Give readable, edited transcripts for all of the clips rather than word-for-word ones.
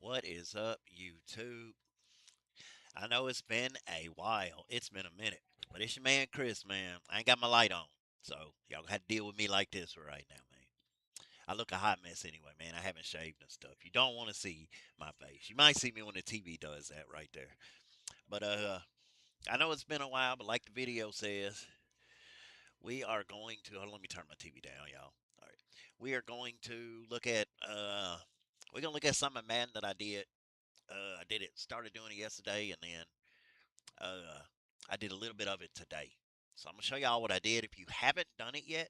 What is up, YouTube? I know it's been a while. It's been a minute. But it's your man, Chris, man. I ain't got my light on. So, y'all had to deal with me like this right now, man. I look a hot mess anyway, man. I haven't shaved and stuff. You don't want to see my face. You might see me when the TV does that right there. But, I know it's been a while, but like the video says, we are going to. Hold on, let me turn my TV down, y'all. All right. We are going to look at, we're going to look at some of Madden that I did. I did it, started doing it yesterday, and then Uh, I did a little bit of it today. So I'm going to show y'all what I did. If you haven't done it yet,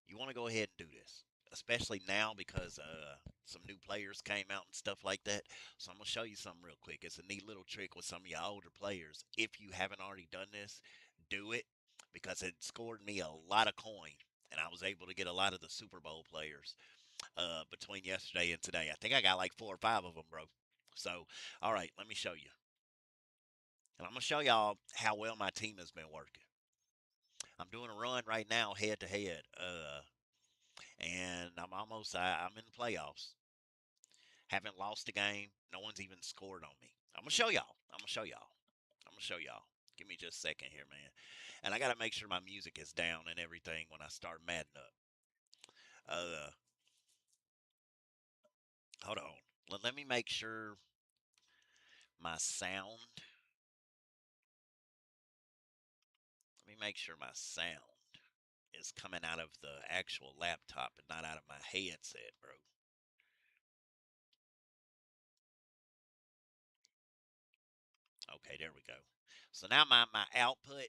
you want to go ahead and do this, especially now because some new players came out and stuff like that. So I'm going to show you something real quick. It's a neat little trick with some of your older players. If you haven't already done this, do it because it scored me a lot of coin. And I was able to get a lot of the Super Bowl players between yesterday and today. I think I got like 4 or 5 of them, bro. So, all right, let me show you. And I'm going to show y'all how well my team has been working. I'm doing a run right now head to head. And I'm in the playoffs. Haven't lost a game. No one's even scored on me. I'm going to show y'all. I'm going to show y'all. I'm going to show y'all. Give me just a second here, man. And I got to make sure my music is down and everything when I start Madden up. Uh, Hold on. Let me make sure my sound. Let me make sure my sound is coming out of the actual laptop and not out of my headset, bro. Okay, there we go. So now my output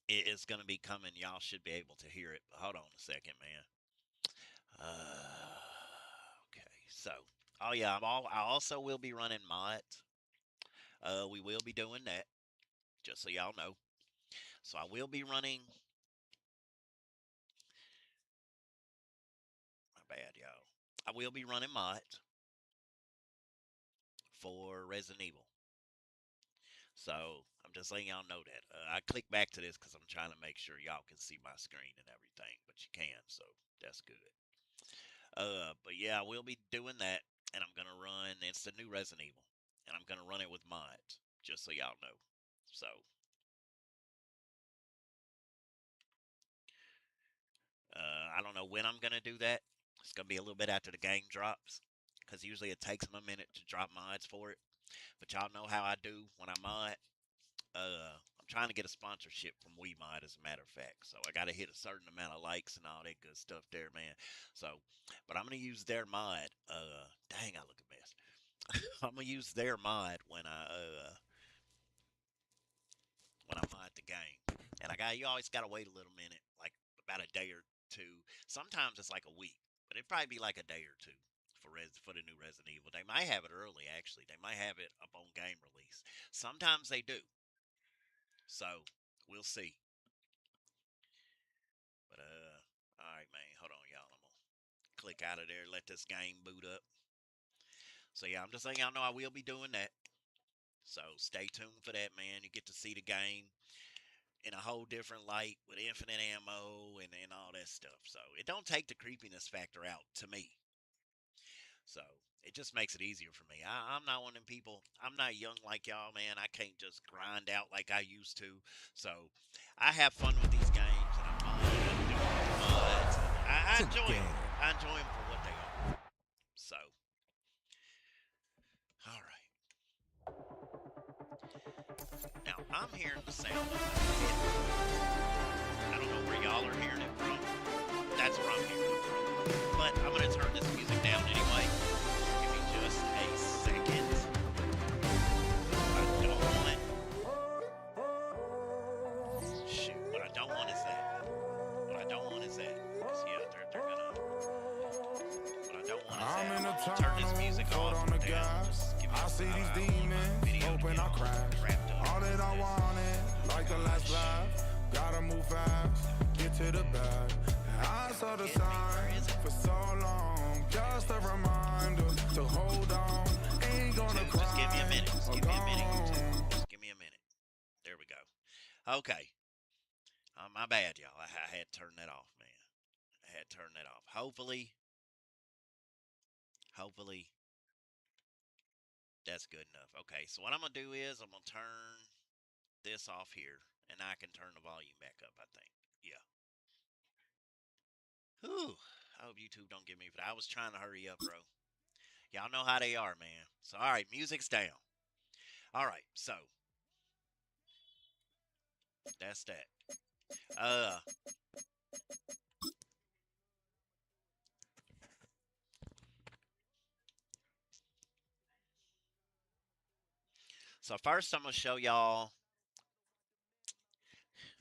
is going to be coming. Y'all should be able to hear it. But hold on a second, man. Okay, so oh yeah, I also will be running mods. We will be doing that, just so y'all know. So I will be running. My bad, y'all. I will be running mods for Resident Evil. So I'm just letting y'all know that. I click back to this because I'm trying to make sure y'all can see my screen and everything, but you can, so that's good. But yeah, I will be doing that, and I'm gonna run. It's the new Resident Evil, and I'm gonna run it with mods, just so y'all know. So I don't know when I'm gonna do that. It's gonna be a little bit after the game drops, because usually it takes them a minute to drop mods for it. But y'all know how I do when I mod. I'm trying to get a sponsorship from WeMod, as a matter of fact. So I got to hit a certain amount of likes and all that good stuff there, man. So, but I'm gonna use their mod. Dang, I look a mess. I'm gonna use their mod when I mod the game. And you always gotta wait a little minute, like about a day or two. Sometimes it's like a week, but it'd probably be like a day or two for the new Resident Evil. They might have it early, actually. They might have it up on game release. Sometimes they do. So we'll see. But all right, man. Hold on, y'all. I'm gonna click out of there. Let this game boot up. So yeah, I'm just letting y'all know I will be doing that. So stay tuned for that, man. You get to see the game in a whole different light with infinite ammo and all that stuff. So it don't take the creepiness factor out to me. So it just makes it easier for me. I'm not one of them people. I'm not young like y'all, man. I can't just grind out like I used to. So I have fun with these games, and I'm doing mods. I enjoy them. I enjoy them for what they are. So, all right. Now I'm hearing the sound of my headphones. I don't know where y'all are hearing it from. That's where I'm hearing it from. But I'm gonna turn this music down anyway. Give me just a second. I don't want it. Shoot, what I don't want is that. What I don't want is that. Cause yeah, they're gonna. What I don't want is I'm that. in a I'm gonna turn this tunnel, music foot off. on the Hang on, gas. just give me. I see these I want my demons, video to hoping get I all crash. wrapped up. All that Cause I this. wanted, like the last Gosh. laugh. Gotta move fast, get to the bag. And I Come saw the get me. Where is signs it? for so long. There Just it a is. reminder to hold on. Ain't gonna YouTube, just give me a cry minute. Just or give me a minute, YouTube. gone. Just give me a minute. There we go. Okay. My bad, y'all. I had to turn that off, man. I had to turn that off. Hopefully, That's good enough. Okay, so what I'm gonna do is I'm gonna turn this off here, and I can turn the volume back up. I think. Yeah. Whew. I hope YouTube don't get me for that. I was trying to hurry up, bro. Y'all know how they are, man. So all right, music's down. All right, so that's that. Uh, so first I'm gonna show y'all.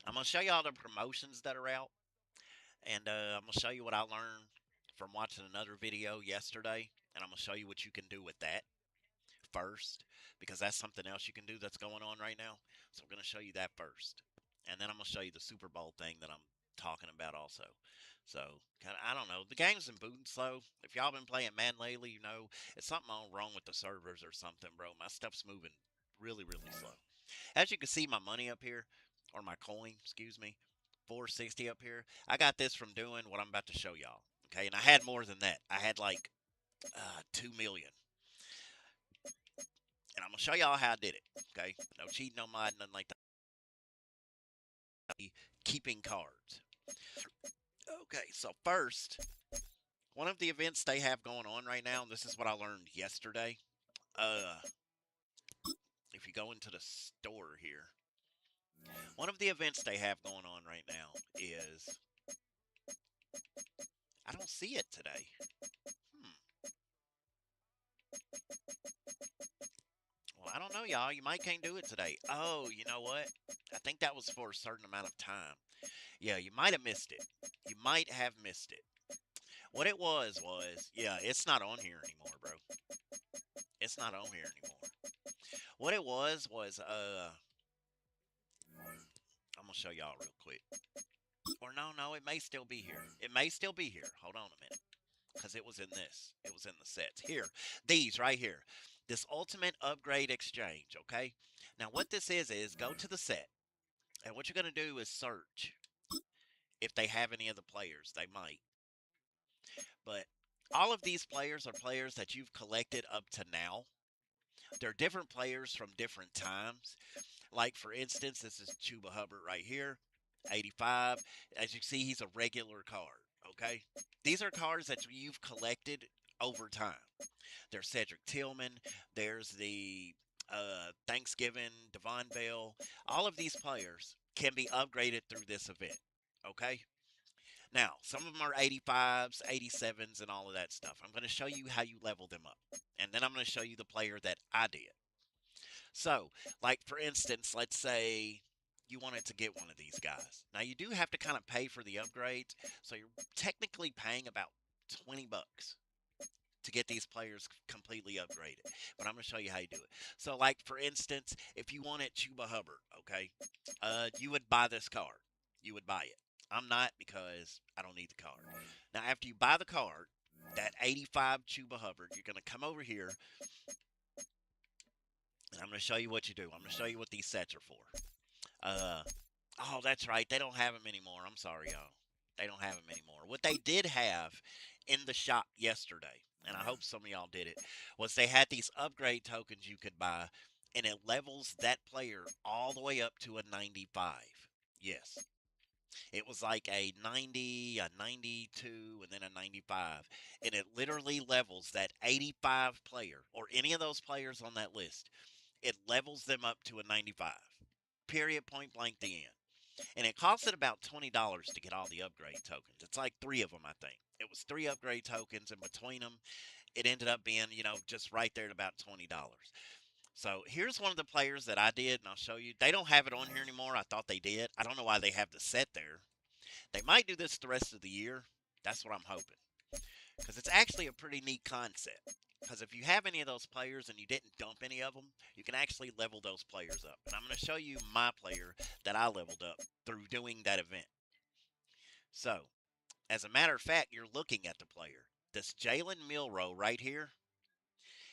I'm gonna show y'all the promotions that are out, and I'm gonna show you what I learned from watching another video yesterday, and I'm gonna show you what you can do with that first, because that's something else you can do that's going on right now. So I'm gonna show you that first, and then I'm gonna show you the Super Bowl thing that I'm talking about also. So kind of, I don't know. The game's been booting slow. If y'all been playing Madden lately, you know it's something wrong with the servers or something, bro. My stuff's moving really slow. As you can see, my money up here, or my coin, excuse me, 460 up here. I got this from doing what I'm about to show y'all. Okay, and I had more than that. I had like 2 million, and I'm gonna show y'all how I did it. Okay, no cheating, no modding, nothing like that. Keeping cards. Okay, so first, one of the events they have going on right now, and this is what I learned yesterday. Uh, if you go into the store here, one of the events they have going on right now is I don't see it today. Hmm. Well, I don't know, y'all. You might can't do it today. Oh, you know what? I think that was for a certain amount of time. Yeah, you might have missed it. You might have missed it. What it was, yeah, it's not on here anymore, bro. It's not on here anymore. What it was, I'm gonna show y'all real quick. Or no, it may still be here. It may still be here. Hold on a minute, because it was in this. It was in the sets. Here, these right here. This ultimate upgrade exchange. Okay. Now what this is go to the set, and what you're gonna do is search if they have any of the players. They might, but all of these players are players that you've collected up to now. They're different players from different times. Like, for instance, this is Chuba Hubbard right here, 85. As you see, he's a regular card, okay? These are cards that you've collected over time. There's Cedric Tillman. There's the Thanksgiving, Devon Bell. All of these players can be upgraded through this event, okay? Now, some of them are 85s, 87s, and all of that stuff. I'm going to show you how you level them up. And then I'm going to show you the player that I did. So, like for instance, let's say you wanted to get one of these guys. Now you do have to kind of pay for the upgrades, so you're technically paying about 20 bucks to get these players completely upgraded. But I'm going to show you how you do it. So like for instance, if you wanted Chuba Hubbard, okay, you would buy this card. You would buy it. I'm not, because I don't need the card. Now after you buy the card, that 85 Chuba Hubbard, you're going to come over here, and I'm going to show you what you do. I'm going to show you what these sets are for. Uh, oh, that's right. They don't have them anymore. I'm sorry, y'all. They don't have them anymore. What they did have in the shop yesterday, and I hope some of y'all did it, was they had these upgrade tokens you could buy, and it levels that player all the way up to a 95. Yes. It was like a 90, a 92, and then a 95. And it literally levels that 85 player, or any of those players on that list. It levels them up to a 95. Period, point blank, the end. And it costed about $20 to get all the upgrade tokens. It's like three of them, I think. It was three upgrade tokens, and between them, it ended up being, just right there at about $20. So here's one of the players that I did, and I'll show you. They don't have it on here anymore. I thought they did. I don't know why they have the set there. They might do this the rest of the year. That's what I'm hoping. Because it's actually a pretty neat concept. Because if you have any of those players and you didn't dump any of them, you can actually level those players up. And I'm going to show you my player that I leveled up through doing that event. So, as a matter of fact, you're looking at the player. This Jalen Milrow right here,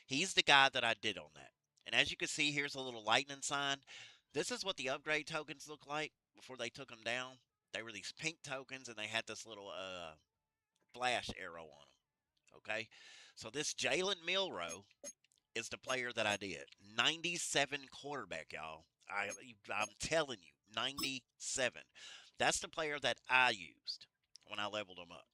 he's the guy that I did on that. And as you can see, here's a little lightning sign. This is what the upgrade tokens look like before they took them down. They were these pink tokens, and they had this little flash arrow on them. Okay, so this Jalen Milrow is the player that I did. 97 quarterback, y'all. I'm telling you, 97. That's the player that I used when I leveled him up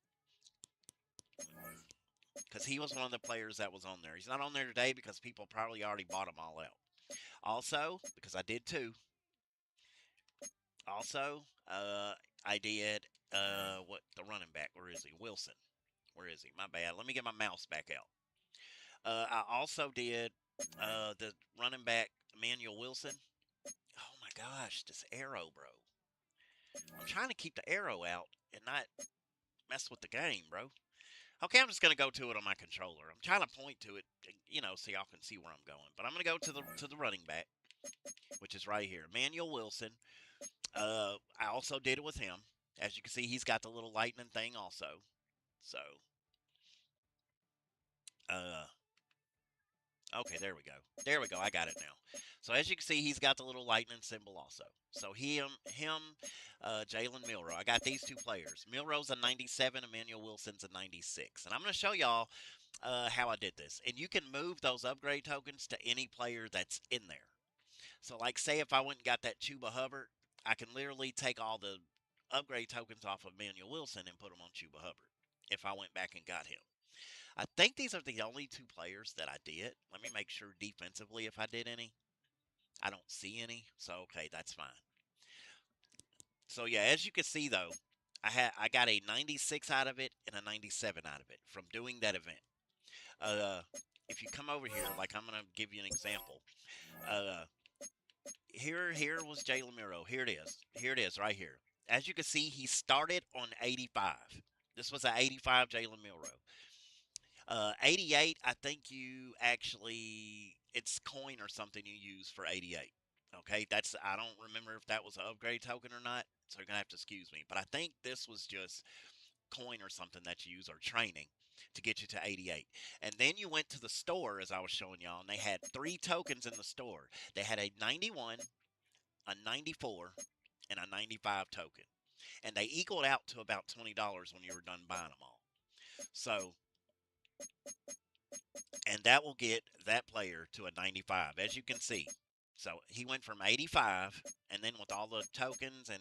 because he was one of the players that was on there. He's not on there today because people probably already bought him all out. Also, because I did too. Also, I did what the running back? Where is he? Wilson. Where is he? My bad. Let me get my mouse back out. I also did the running back Emmanuel Wilson. Oh my gosh, this arrow, bro. I'm trying to keep the arrow out and not mess with the game, bro. Okay, I'm just gonna go to it on my controller. I'm trying to point to it, so y'all can see where I'm going. But I'm gonna go to the running back, which is right here, Emmanuel Wilson. I also did it with him. As you can see, he's got the little lightning thing also. So, uh, okay, there we go. There we go. I got it now. So as you can see, he's got the little lightning symbol also. So Jalen Milrow. I got these two players. Milrow's a 97, Emmanuel Wilson's a 96. And I'm going to show y'all how I did this. And you can move those upgrade tokens to any player that's in there. So like say if I went and got that Chuba Hubbard, I can literally take all the upgrade tokens off of Emmanuel Wilson and put them on Chuba Hubbard if I went back and got him. I think these are the only two players that I did. Let me make sure defensively if I did any. I don't see any, so okay, that's fine. So yeah, as you can see though, I got a 96 out of it and a 97 out of it from doing that event. Uh, if you come over here, like I'm gonna give you an example. Uh, here was Jalen Miro. Here it is. Here it is right here. As you can see, he started on 85. This was an 85 Jalen Milrow. 88, I think you actually, it's coin or something you use for 88. Okay, I don't remember if that was an upgrade token or not, so you're going to have to excuse me. But I think this was just coin or something that you use or training to get you to 88. And then you went to the store, as I was showing y'all, and they had three tokens in the store. They had a 91, a 94, and a 95 token. And they equaled out to about $20 when you were done buying them all. So and that will get that player to a 95, as you can see. So he went from 85, and then with all the tokens and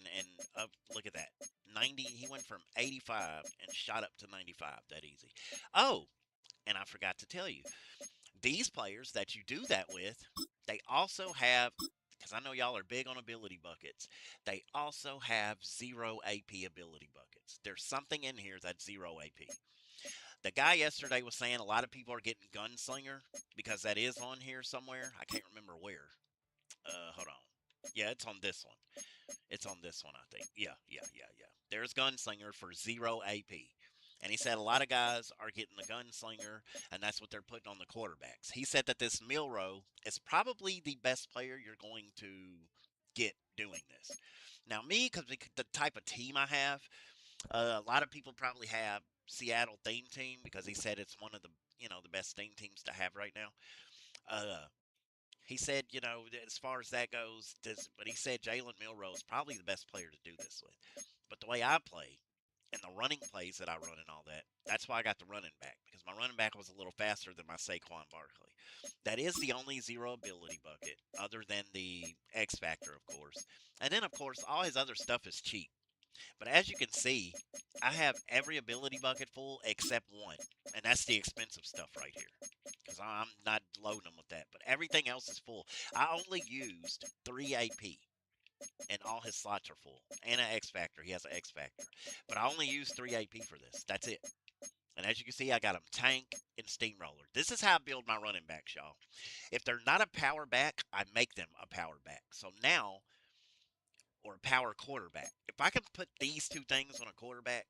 look at that, 90. He went from 85 and shot up to 95. That easy. Oh, and I forgot to tell you, these players that you do that with, they also have. Because I know y'all are big on ability buckets. They also have zero AP ability buckets. There's something in here that's zero AP. The guy yesterday was saying a lot of people are getting Gunslinger because that is on here somewhere. I can't remember where. Hold on. Yeah, it's on this one. It's on this one, I think. Yeah. There's Gunslinger for zero AP. And he said a lot of guys are getting the Gunslinger, and that's what they're putting on the quarterbacks. He said that this Milrow is probably the best player you're going to get doing this. Now, me, because the type of team I have, a lot of people probably have Seattle theme team because he said it's one of the best theme teams to have right now. Uh, he said as far as that goes, but he said Jalen Milrow is probably the best player to do this with. But the way I play and the running plays that I run and all that, that's why I got the running back because my running back was a little faster than my Saquon Barkley. That is the only zero ability bucket other than the X Factor, of course. And then, of course, all his other stuff is cheap. But as you can see, I have every ability bucket full except one, and that's the expensive stuff right here. Because I'm not loading them with that. But everything else is full. I only used 3 AP, and all his slots are full. And an X Factor. He has an X Factor. But I only used 3 AP for this. That's it. And as you can see, I got him Tank and Steamroller. This is how I build my running backs, y'all. If they're not a power back, I make them a power back. So now or a power quarterback. If I can put these two things on a quarterback,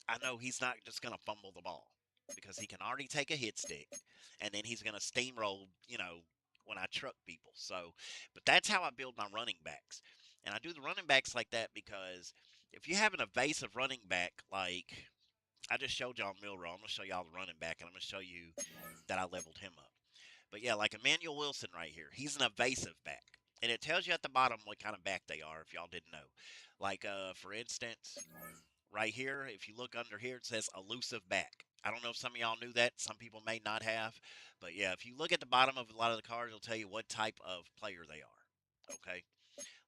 I know he's not just going to fumble the ball because he can already take a hit stick and then he's going to steamroll, when I truck people. So, but that's how I build my running backs. And I do the running backs like that because if you have an evasive running back, like I just showed y'all Milrow, I'm going to show y'all the running back and I'm going to show you that I leveled him up. But yeah, like Emmanuel Wilson right here, he's an evasive back. And it tells you at the bottom what kind of back they are if y'all didn't know. Like, for instance, right here, if you look under here, it says elusive back. I don't know if some of y'all knew that. Some people may not have. But yeah, if you look at the bottom of a lot of the cards, it'll tell you what type of player they are. Okay.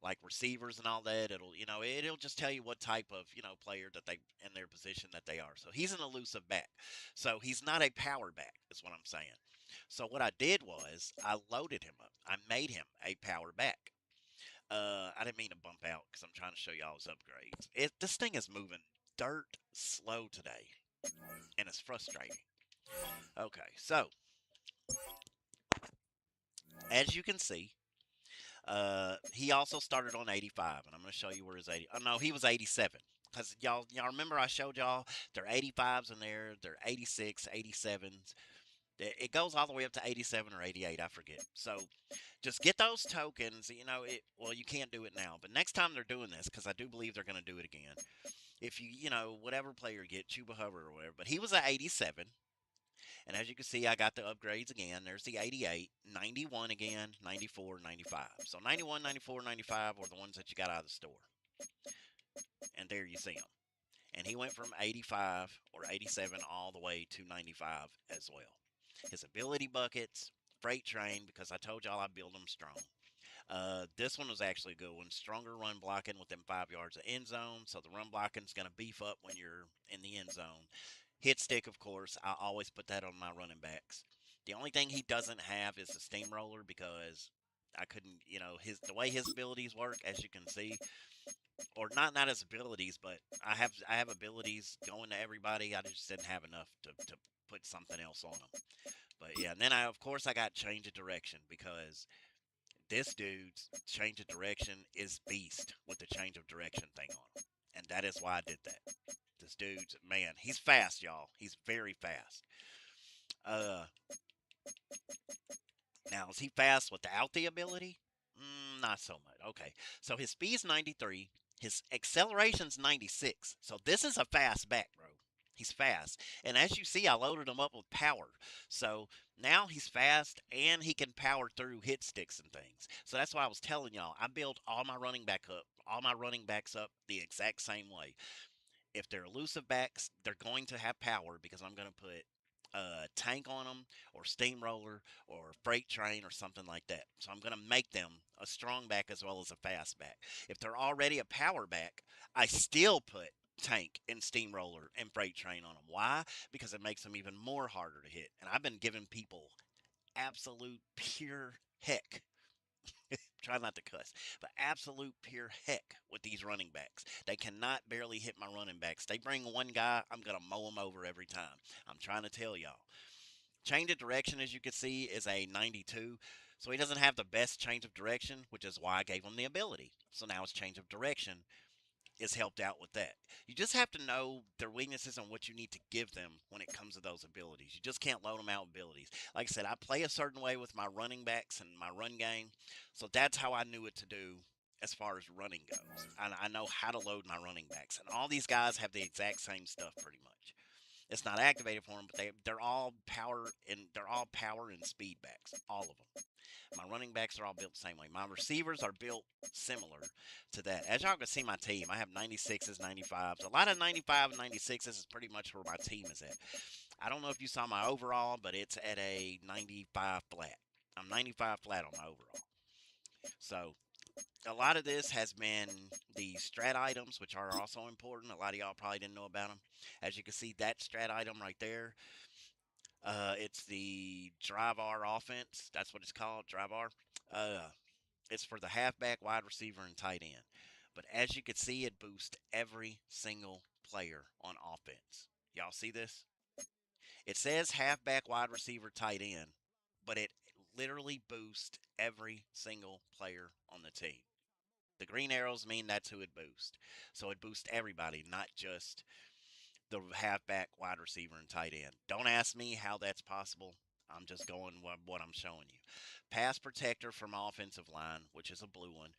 Like receivers and all that, it'll just tell you what type of player that they in their position that they are. So he's an elusive back. So he's not a power back, is what I'm saying. So what I did was I loaded him up. I made him a power back. I didn't mean to bump out because I'm trying to show y'all his upgrades. This thing is moving dirt slow today, and it's frustrating. Okay, so as you can see, he also started on 85, and I'm going to show you where his 80. Oh no, he was 87. Because y'all remember I showed y'all their 85s in there, their 86, 87s. It goes all the way up to 87 or 88, I forget. So just get those tokens. Well, you can't do it now, but next time they're doing this, because I do believe they're going to do it again. If whatever player you get, Chuba Hubbard or whatever, but he was at 87. And as you can see, I got the upgrades again. There's the 88, 91 again, 94, 95. So 91, 94, 95 were the ones that you got out of the store. And there you see them. And he went from 85 or 87 all the way to 95 as well. His ability buckets, freight train, because I told y'all I build them strong. This one was actually a good one. Stronger run blocking within 5 yards of end zone. So the run blocking is going to beef up when you're in the end zone. Hit stick, of course. I always put that on my running backs. The only thing he doesn't have is the steamroller because I couldn't, the way his abilities work, as you can see, or not his abilities, but I have abilities going to everybody. I just didn't have enough to put something else on them. But yeah, and then I got change of direction because this dude's change of direction is beast with the change of direction thing on him. And that is why I did that. This dude's, man, he's fast, y'all. He's very fast. Uh, Now, is he fast without the ability? Not so much. Okay. So his speed's 93. His acceleration's 96. So this is a fast back, bro. He's fast. And as you see, I loaded him up with power. So now he's fast and he can power through hit sticks and things. So that's why I was telling y'all, I built all my running backs up the exact same way. If they're elusive backs, they're going to have power because I'm going to put a tank on them or steamroller or freight train or something like that. So I'm going to make them a strong back as well as a fast back. If they're already a power back, I still put tank and steamroller and freight train on them. Why? Because it makes them even more harder to hit. And I've been giving people absolute pure heck, try not to cuss, but absolute pure heck with these running backs. They cannot barely hit my running backs. They bring one guy, I'm going to mow him over every time. I'm trying to tell y'all. Change of direction, as you can see, is a 92. So he doesn't have the best change of direction, which is why I gave him the ability. So now his change of direction is helped out with that. You just have to know their weaknesses and what you need to give them when it comes to those abilities. You just can't load them out with abilities. Like I said, I play a certain way with my running backs and my run game, so that's how I knew what to do as far as running goes. I know how to load my running backs, and all these guys have the exact same stuff pretty much. It's not activated for them, but they're all power and speed backs, all of them. My running backs are all built the same way. My receivers are built similar to that. As y'all can see, my team, I have 96s, 95s. A lot of 95 and 96s is pretty much where my team is at. I don't know if you saw my overall, but it's at a 95 flat. I'm 95 flat on my overall. So a lot of this has been the strat items, which are also important. A lot of y'all probably didn't know about them. As you can see, that strat item right there, it's the drive R offense. That's what it's called, drive R. Uh, it's for the halfback, wide receiver, and tight end. But as you can see, it boosts every single player on offense. Y'all see this? It says halfback, wide receiver, tight end, but it literally boosts every single player on the team. The green arrows mean that's who it boosts. So it boosts everybody, not just the halfback, wide receiver, and tight end. Don't ask me how that's possible. I'm just going what I'm showing you. Pass protector from offensive line, which is a blue one.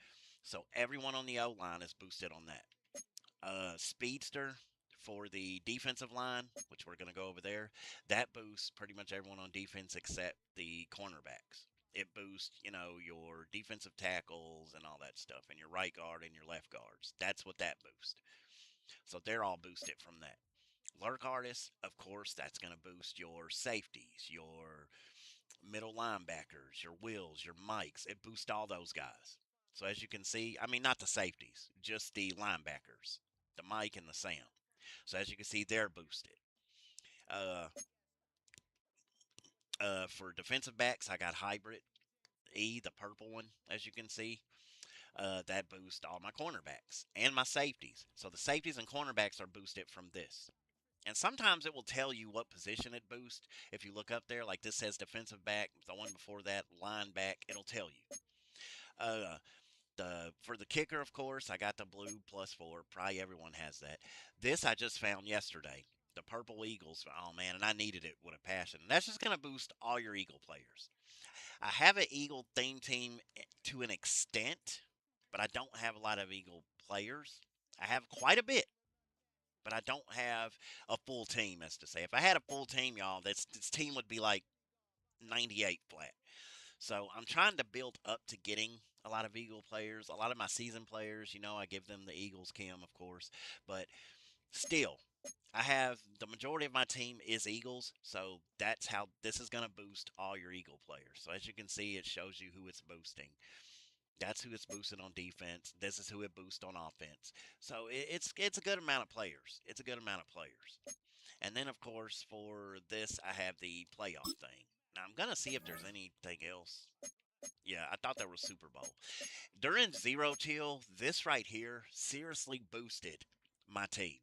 So everyone on the O line is boosted on that. Speedster for the defensive line, which we're going to go over there. That boosts pretty much everyone on defense except the cornerbacks. It boosts, your defensive tackles and all that stuff, and your right guard and your left guards. That's what that boosts. So they're all boosted from that. Lurk artists, of course, that's going to boost your safeties, your middle linebackers, your Wills, your Mikes. It boosts all those guys. So as you can see, I mean, not the safeties, just the linebackers, the Mike and the Sam. So as you can see, they're boosted. Uh, for defensive backs, I got hybrid E, the purple one, as you can see. That boosts all my cornerbacks and my safeties. So the safeties and cornerbacks are boosted from this. And sometimes it will tell you what position it boosts. If you look up there, like this says defensive back, the one before that, line back, it'll tell you. Uh, the For the kicker, of course, I got the blue +4. Probably everyone has that. This I just found yesterday. The purple Eagles. Oh man, and I needed it with a passion. That's just gonna boost all your Eagle players. I have an Eagle theme team to an extent, but I don't have a lot of Eagle players. I have quite a bit, but I don't have a full team, as to say. If I had a full team, y'all, this team would be like 98 flat. So I'm trying to build up to getting a lot of Eagle players. A lot of my season players, I give them the Eagles cam, of course. But still, I have the majority of my team is Eagles, so that's how this is going to boost all your Eagle players. So as you can see, it shows you who it's boosting. That's who it's boosting on defense. This is who it boosts on offense. So it's a good amount of players. It's a good amount of players. And then of course for this I have the playoff thing. Now I'm gonna see if there's anything else. Yeah, I thought there was Super Bowl. During Zero Chill, this right here seriously boosted my team.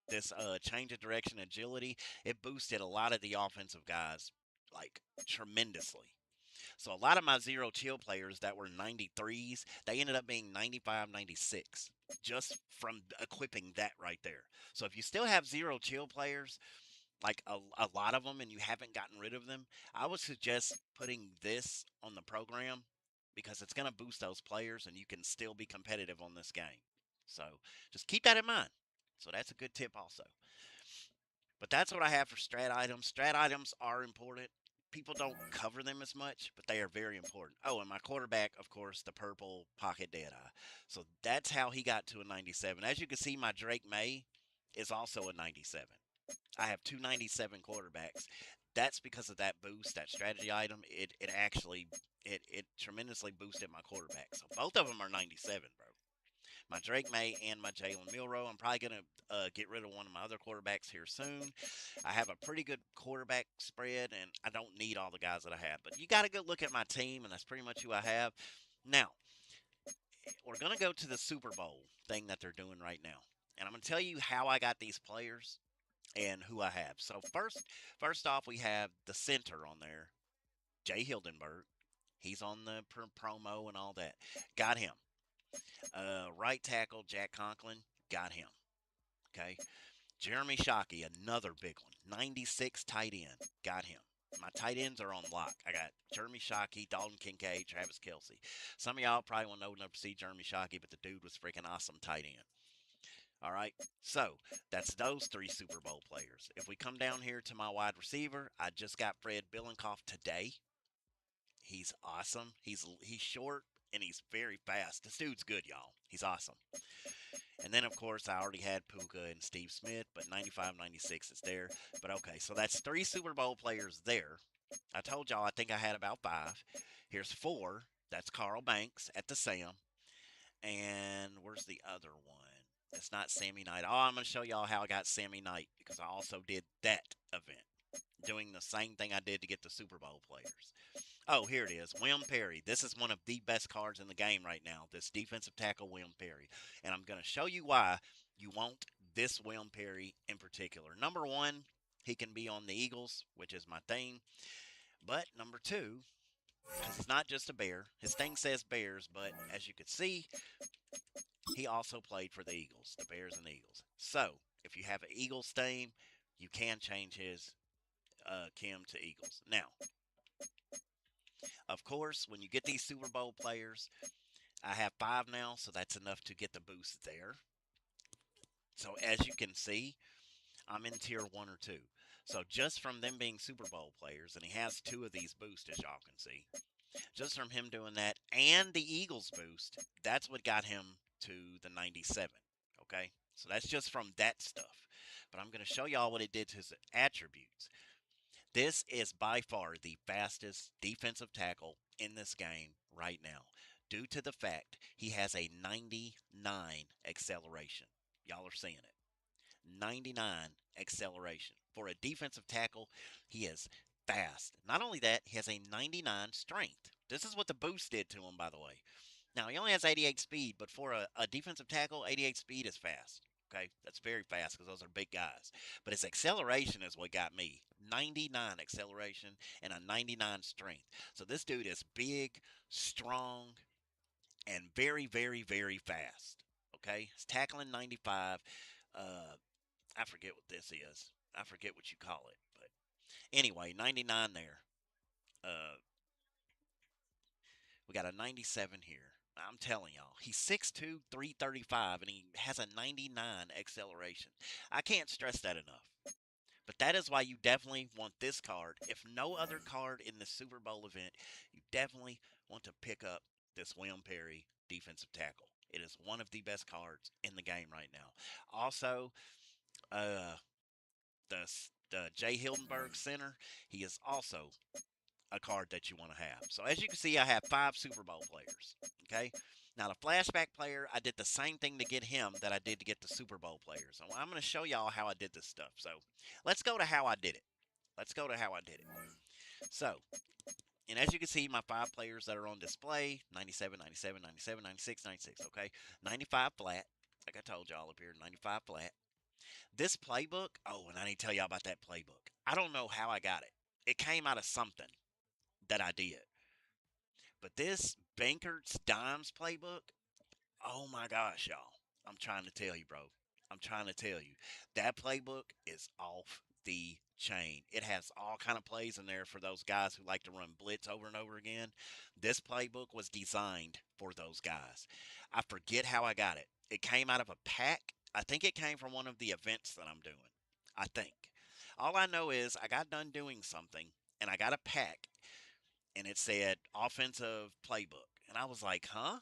This change of direction agility, it boosted a lot of the offensive guys like tremendously. So a lot of my Zero Chill players that were 93s, they ended up being 95, 96 just from equipping that right there. So if you still have Zero Chill players, like a lot of them, and you haven't gotten rid of them, I would suggest putting this on the program because it's going to boost those players and you can still be competitive on this game. So just keep that in mind. So that's a good tip also. But that's what I have for strat items. Strat items are important. People don't cover them as much, but they are very important. Oh, and my quarterback, of course, the purple pocket Deadeye. So that's how he got to a 97. As you can see, my Drake May is also a 97. I have two 97 quarterbacks. That's because of that boost, that strategy item. It actually it tremendously boosted my quarterback. So both of them are 97, bro. My Drake May and my Jalen Milrow. I'm probably going to get rid of one of my other quarterbacks here soon. I have a pretty good quarterback spread, and I don't need all the guys that I have. But you got to go look at my team, and that's pretty much who I have. Now, we're going to go to the Super Bowl thing that they're doing right now. And I'm going to tell you how I got these players and who I have. So first off, we have the center on there, Jay Hildenberg. He's on the promo and all that. Got him. Right tackle, Jack Conklin. Got him. Okay. Jeremy Shockey, another big one. 96 tight end. Got him. My tight ends are on lock. I got Jeremy Shockey, Dalton Kincaid, Travis Kelsey. Some of y'all probably won't know enough to see Jeremy Shockey, but the dude was freaking awesome tight end. All right. So that's those three Super Bowl players. If we come down here to my wide receiver, I just got Fred Bilenkoff today. He's awesome. He's short and he's very fast. This dude's good, y'all. He's awesome. And then, of course, I already had Puka and Steve Smith, but 95, 96 is there. But okay, so that's three Super Bowl players there. I told y'all I think I had about five. Here's four. That's Carl Banks at the Sam. And where's the other one? It's not Sammy Knight. Oh, I'm going to show y'all how I got Sammy Knight because I also did that event, doing the same thing I did to get the Super Bowl players. Oh, here it is. William Perry. This is one of the best cards in the game right now. This defensive tackle, William Perry. And I'm going to show you why you want this William Perry in particular. Number one, he can be on the Eagles, which is my thing. But number two, because he's not just a Bear. His thing says Bears, but as you can see, he also played for the Eagles, the Bears and the Eagles. So if you have an Eagles theme, you can change his Kim to Eagles. Now, of course, when you get these Super Bowl players, I have five now, so that's enough to get the boost there. So as you can see, I'm in tier one or two. So just from them being Super Bowl players, and he has two of these boosts, as y'all can see, just from him doing that and the Eagles boost, that's what got him to the 97. Okay? So that's just from that stuff. But I'm going to show y'all what it did to his attributes. This is by far the fastest defensive tackle in this game right now, due to the fact he has a 99 acceleration. Y'all are seeing it. 99 acceleration. For a defensive tackle, he is fast. Not only that, he has a 99 strength. This is what the boost did to him, by the way. Now, he only has 88 speed, but for a defensive tackle, 88 speed is fast. Okay, that's very fast because those are big guys. But his acceleration is what got me. 99 acceleration and a 99 strength. So this dude is big, strong, and very, very, very fast. Okay, he's tackling 95. Uh, I forget what this is. I forget what you call it. But anyway, 99 there. Uh, we got a 97 here. I'm telling y'all, he's 6'2", 335, and he has a 99 acceleration. I can't stress that enough. But that is why you definitely want this card. If no other card in the Super Bowl event, you definitely want to pick up this William Perry defensive tackle. It is one of the best cards in the game right now. Also, uh, the Jay Hildenberg center, he is also a card that you want to have. So as you can see, I have 5 Super Bowl players. Okay. Now the flashback player, I did the same thing to get him that I did to get the Super Bowl players. So I'm going to show y'all how I did this stuff. So let's go to how I did it. Let's go to how I did it. So, and as you can see, my 5 players that are on display, 97, 97, 97, 96, 96, okay? 95 flat, like I told y'all up here, 95 flat. This playbook, oh, and I need to tell y'all about that playbook. I don't know how I got it. It came out of something that I did. But this Banker's Dimes playbook, oh my gosh, y'all. I'm trying to tell you, bro. I'm trying to tell you. That playbook is off the chain. It has all kind of plays in there for those guys who like to run blitz over and over again. This playbook was designed for those guys. I forget how I got it. It came out of a pack. I think it came from one of the events that I'm doing. I think. All I know is I got done doing something and I got a pack and it said offensive playbook. And I was like, huh?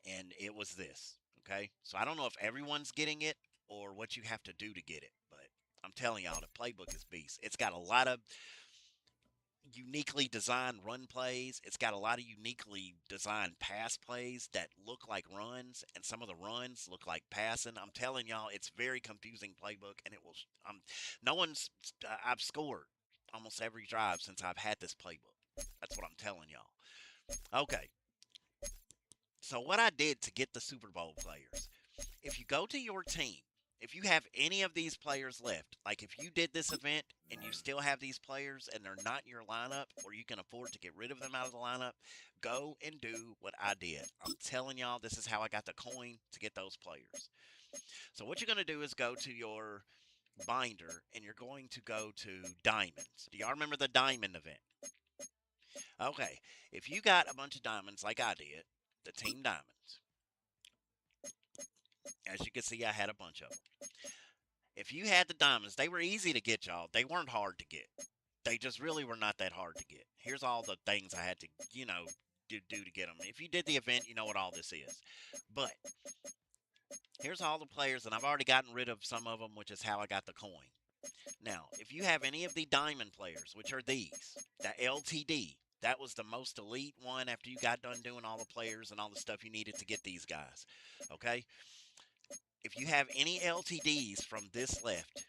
And it was this. Okay. So I don't know if everyone's getting it or what you have to do to get it, but I'm telling y'all, the playbook is beast. It's got a lot of uniquely designed run plays. It's got a lot of uniquely designed pass plays that look like runs, and some of the runs look like passing. I'm telling y'all, it's very confusing playbook, and it will. No one's. I've scored almost every drive since I've had this playbook. That's what I'm telling y'all. Okay, so what I did to get the Super Bowl players, if you go to your team, if you have any of these players left, like if you did this event and you still have these players and they're not in your lineup or you can afford to get rid of them out of the lineup, go and do what I did. I'm telling y'all, this is how I got the coin to get those players. So what you're going to do is go to your binder and you're going to go to diamonds. Do y'all remember the diamond event? Okay, if you got a bunch of diamonds like I did, the team diamonds, as you can see, I had a bunch of them. If you had the diamonds, they were easy to get, y'all. They weren't hard to get. They just really were not that hard to get. Here's all the things I had to, do to get them. If you did the event, you know what all this is. But here's all the players, and I've already gotten rid of some of them, which is how I got the coin. Now, if you have any of the diamond players, which are these, the LTD, that was the most elite one after you got done doing all the players and all the stuff you needed to get these guys. Okay? If you have any LTDs from this left,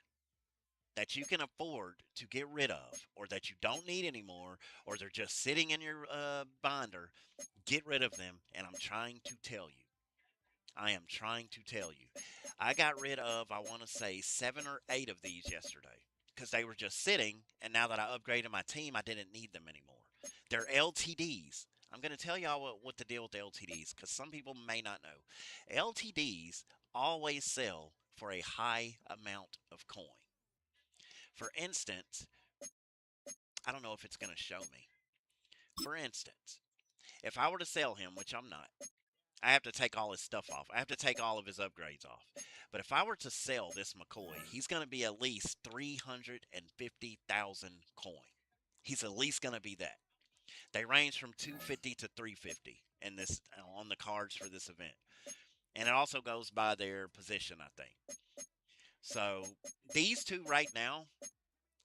that you can afford to get rid of or that you don't need anymore or they're just sitting in your binder, get rid of them. And I'm trying to tell you. I am trying to tell you. I got rid of, I want to say, 7 or 8 of these yesterday because they were just sitting. And now that I upgraded my team, I didn't need them anymore. They're LTDs. I'm going to tell y'all what the deal with LTDs because some people may not know. LTDs always sell for a high amount of coin. For instance, I don't know if it's going to show me. For instance, if I were to sell him, which I'm not, I have to take all his stuff off. I have to take all of his upgrades off. But if I were to sell this McCoy, he's going to be at least 350,000 coin. He's at least going to be that. They range from 250 to 350 in this on the cards for this event. and it also goes by their position, I think. So these two right now,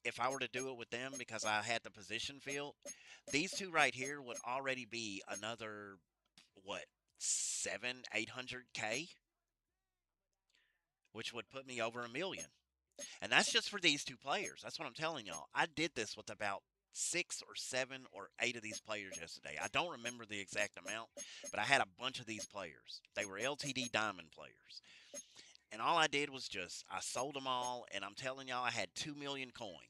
if I were to do it with them because I had the position field, these two right here would already be another what, 800K, which would put me over a million. And that's just for these two players. That's what I'm telling y'all. I did this with about 6 or 7 or 8 of these players yesterday. I don't remember the exact amount, but I had a bunch of these players. They were LTD Diamond players. And all I did was just, I sold them all, and I'm telling y'all, I had 2 million coin.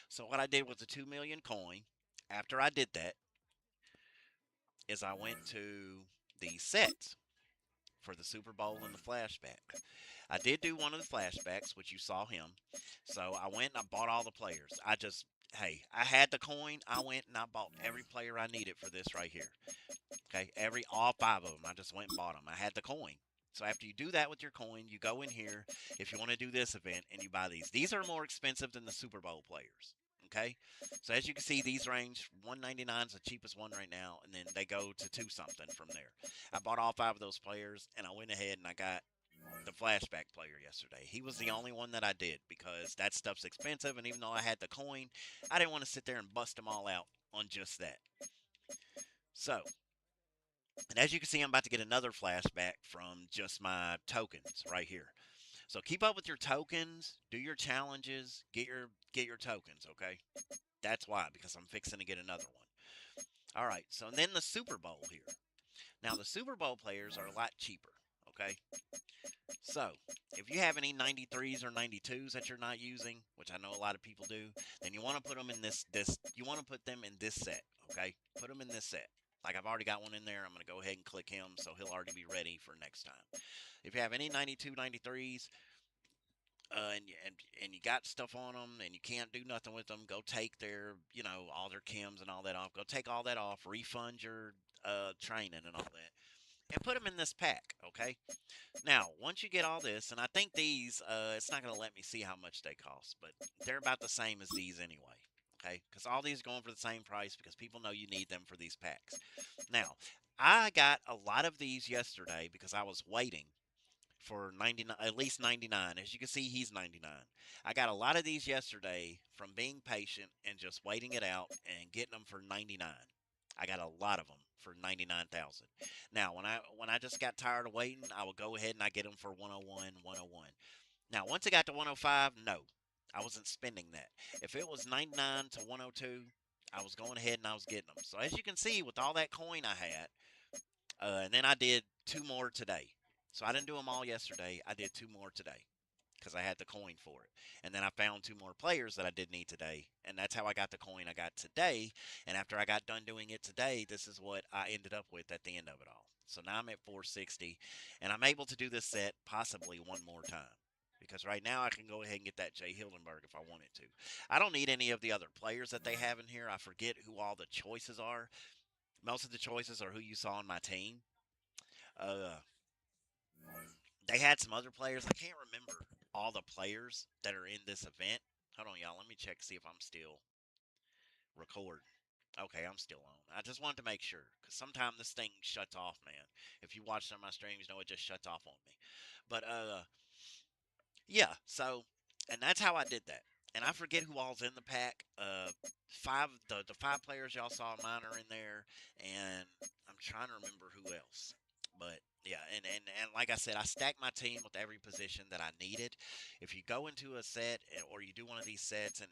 So what I did with the 2 million coin, after I did that, is I went to the sets for the Super Bowl and the flashback. I did do one of the flashbacks, which you saw him. So I went and I bought all the players. Hey, I had the coin. I went and I bought every player I needed for this right here. Okay, all 5 of them. I just went and bought them. I had the coin. So after you do that with your coin, you go in here if you want to do this event and you buy these. These are more expensive than the Super Bowl players. Okay, so as you can see, these range 199 is the cheapest one right now, and then they go to 2 something from there. I bought all 5 of those players, and I went ahead and I got the flashback player yesterday. He was the only one that I did because that stuff's expensive, and even though I had the coin, I didn't want to sit there and bust them all out on just that. So, and as you can see, I'm about to get another flashback from just my tokens right here. So keep up with your tokens, do your challenges, get your tokens, okay? That's why, because I'm fixing to get another one. All right, so then the Super Bowl here. Now the Super Bowl players are a lot cheaper, okay? So, if you have any 93s or 92s that you're not using, which I know a lot of people do, then you want to put them in this you want to put them in this set, okay? Put them in this set. Like I've already got one in there, I'm going to go ahead and click him so he'll already be ready for next time. If you have any 92, 93s, and you got stuff on them and you can't do nothing with them, go take their, all their chems and all that off. Go take all that off, refund your training and all that, and put them in this pack, okay? Now, once you get all this, and I think these, it's not going to let me see how much they cost, but they're about the same as these anyway, okay? Because all these are going for the same price because people know you need them for these packs. Now, I got a lot of these yesterday because I was waiting for 99, at least 99. As you can see, he's 99. I got a lot of these yesterday from being patient and just waiting it out and getting them for 99. I got a lot of them for 99,000. Now, when I just got tired of waiting, I would go ahead and I get them for 101, 101. Now, once it got to 105, no, I wasn't spending that. If it was 99 to 102, I was going ahead and I was getting them. So as you can see, with all that coin I had, and then I did 2 more today. So I didn't do them all yesterday. I did 2 more today because I had the coin for it. And then I found 2 more players that I did need today. And that's how I got the coin I got today. And after I got done doing it today, this is what I ended up with at the end of it all. So now I'm at 460. And I'm able to do this set possibly one more time. Because right now I can go ahead and get that Jay Hildenberg if I wanted to. I don't need any of the other players that they have in here. I forget who all the choices are. Most of the choices are who you saw on my team. Uh, they had some other players. I can't remember all the players that are in this event. Hold on, y'all. Let me check see if I'm still recording. Okay, I'm still on. I just wanted to make sure because sometimes this thing shuts off, man. If you watch some of my streams, you know it just shuts off on me. But yeah. So, and that's how I did that. And I forget who all's in the pack. The 5 players y'all saw mine are in there, and I'm trying to remember who else. But yeah, and like I said, I stacked my team with every position that I needed. If you go into a set or you do one of these sets and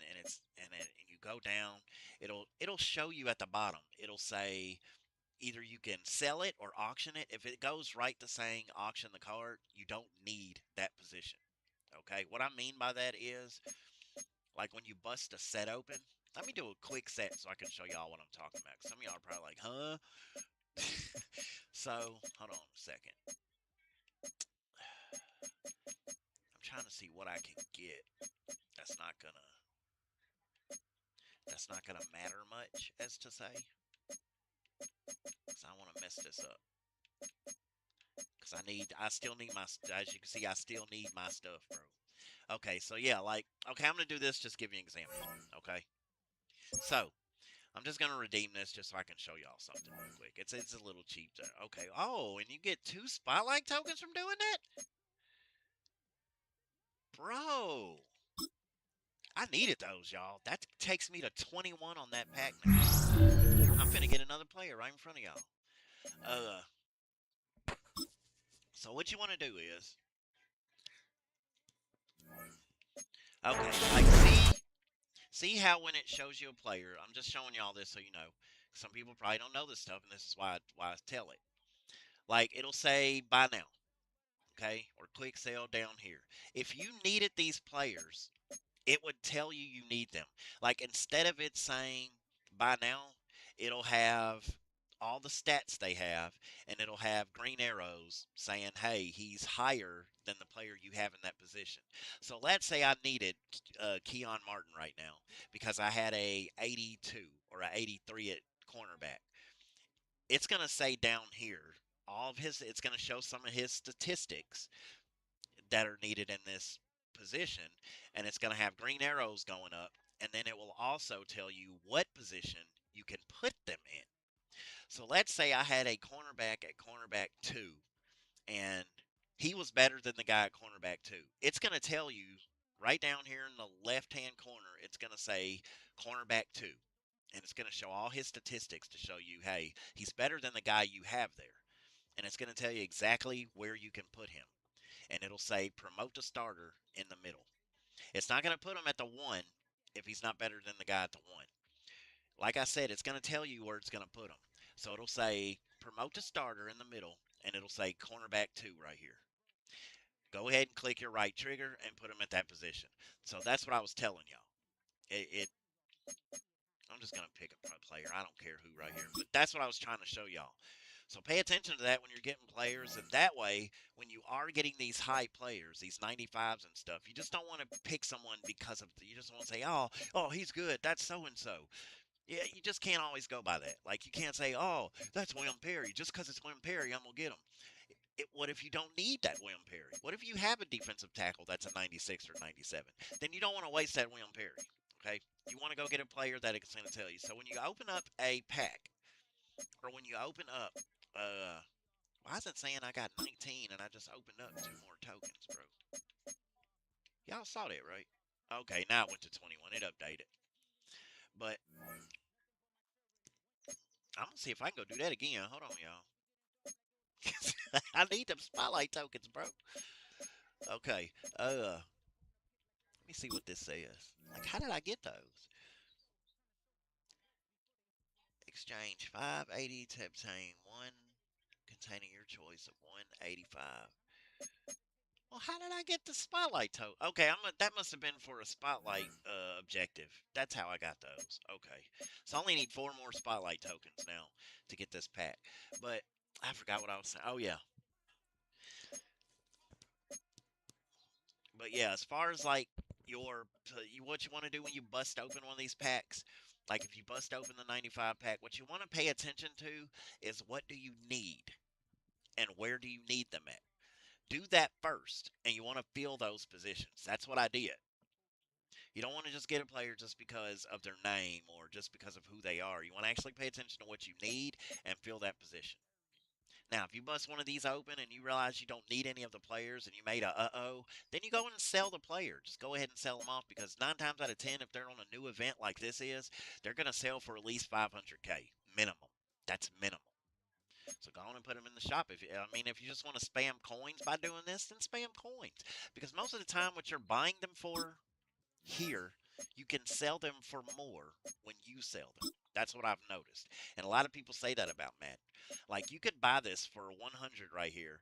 you go down, it'll show you at the bottom. It'll say either you can sell it or auction it. If it goes right to saying auction the card, you don't need that position. Okay, what I mean by that is like when you bust a set open. Let me do a quick set so I can show y'all what I'm talking about. Some of y'all are probably like, huh? So, hold on a second. I'm trying to see what I can get. That's not gonna that's not gonna matter much as to say. Cause I wanna mess this up. Cause I still need my, as you can see, I still need my stuff, bro. Okay, so yeah, like, okay, I'm gonna do this, just give you an example. Okay. So, I'm just gonna redeem this just so I can show y'all something real quick. It's a little cheap there. Okay. Oh, and you get 2 spotlight tokens from doing that, bro. I needed those, y'all. That takes me to 21 on that pack now. I'm finna get another player right in front of y'all. Uh, so what you want to do is, okay, like see how when it shows you a player, I'm just showing y'all this so you know. Some people probably don't know this stuff, and this is why I tell it. Like it'll say buy now, okay, or click sell down here. If you needed these players, it would tell you need them. Like instead of it saying buy now, it'll have all the stats they have, and it'll have green arrows saying, hey, he's higher than the player you have in that position. So let's say I needed Keon Martin right now because I had a 82 or a 83 at cornerback. It's going to say down here, all of his, it's going to show some of his statistics that are needed in this position, and it's going to have green arrows going up, and then it will also tell you what position you can put them in. So let's say I had a cornerback at cornerback 2, and he was better than the guy at cornerback 2. It's going to tell you right down here in the left hand corner, it's going to say cornerback 2. And it's going to show all his statistics to show you, hey, he's better than the guy you have there. And it's going to tell you exactly where you can put him, and it'll say promote to starter in the middle. It's not going to put him at the 1 if he's not better than the guy at the 1. Like I said, it's going to tell you where it's going to put him. So it'll say promote to starter in the middle, and it'll say cornerback 2 right here. Go ahead and click your right trigger and put him at that position. So that's what I was telling y'all. It I'm just going to pick a player. I don't care who right here. But that's what I was trying to show y'all. So pay attention to that when you're getting players, and that way, when you are getting these high players, these 95s and stuff, you just don't want to pick someone because of you just want to say, oh, he's good. That's so and so. Yeah, you just can't always go by that. Like you can't say, oh, that's William Perry. Just because it's William Perry, I'm gonna get him. What if you don't need that William Perry? What if you have a defensive tackle that's a 96 or 97? Then you don't want to waste that William Perry. Okay, you want to go get a player that it's going to tell you. So when you open up a pack, or when you open up, why is it saying I got 19 and I just opened up 2 more tokens, bro? Y'all saw that, right? Okay, now it went to 21. It updated. But I'm going to see if I can go do that again. Hold on, y'all. I need them spotlight tokens, bro. Okay, let me see what this says. Like, how did I get those? Exchange 580 to obtain one containing your choice of 185. Well, how did I get the spotlight token? Okay, that must have been for a spotlight objective. That's how I got those. Okay, so I only need 4 more spotlight tokens now to get this pack. But I forgot what I was saying. Oh yeah, but yeah, as far as like what you want to do when you bust open one of these packs, like if you bust open the 95 pack, what you want to pay attention to is what do you need and where do you need them at. Do that first, and you want to fill those positions. That's what I did. You don't want to just get a player just because of their name or just because of who they are. You want to actually pay attention to what you need and fill that position. Now, if you bust one of these open and you realize you don't need any of the players and you made a uh-oh, then you go in and sell the player. Just go ahead and sell them off because 9 times out of 10, if they're on a new event like this is, they're going to sell for at least 500K minimum. That's minimum. So go on and put them in the shop. If you just want to spam coins by doing this, then spam coins. Because most of the time, what you're buying them for here, you can sell them for more when you sell them. That's what I've noticed. And a lot of people say that about Madden. Like you could buy this for 100 right here,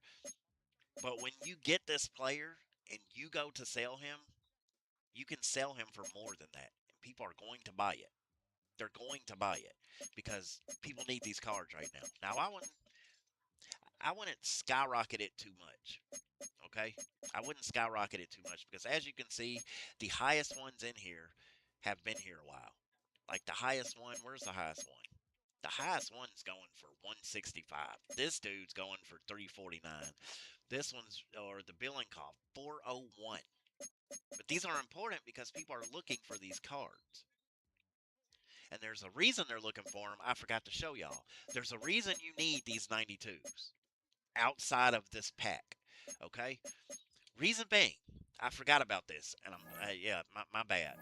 but when you get this player and you go to sell him, you can sell him for more than that. And people are going to buy it. They're going to buy it because people need these cards right now. Now I wouldn't skyrocket it too much. Okay? I wouldn't skyrocket it too much because as you can see, the highest ones in here have been here a while. Like the highest one, where's the highest one? The highest one's going for 165. This dude's going for 349. This one's, or the billing call, 401. But these are important because people are looking for these cards. And there's a reason they're looking for them. I forgot to show y'all. There's a reason you need these 92s outside of this pack. Okay? Reason being, I forgot about this, and yeah, my bad.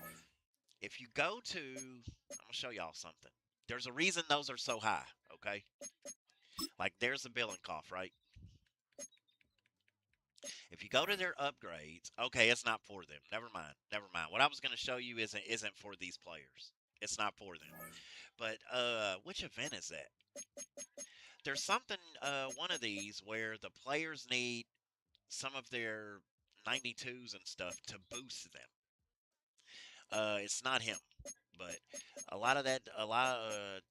If you go to, I'm gonna show y'all something. There's a reason those are so high. Okay? Like there's the billing cough, right? If you go to their upgrades, okay, it's not for them. Never mind. Never mind. What I was going to show you isn't for these players. It's not for them. But which event is that? There's something one of these where the players need some of their 92s and stuff to boost them. It's not him, but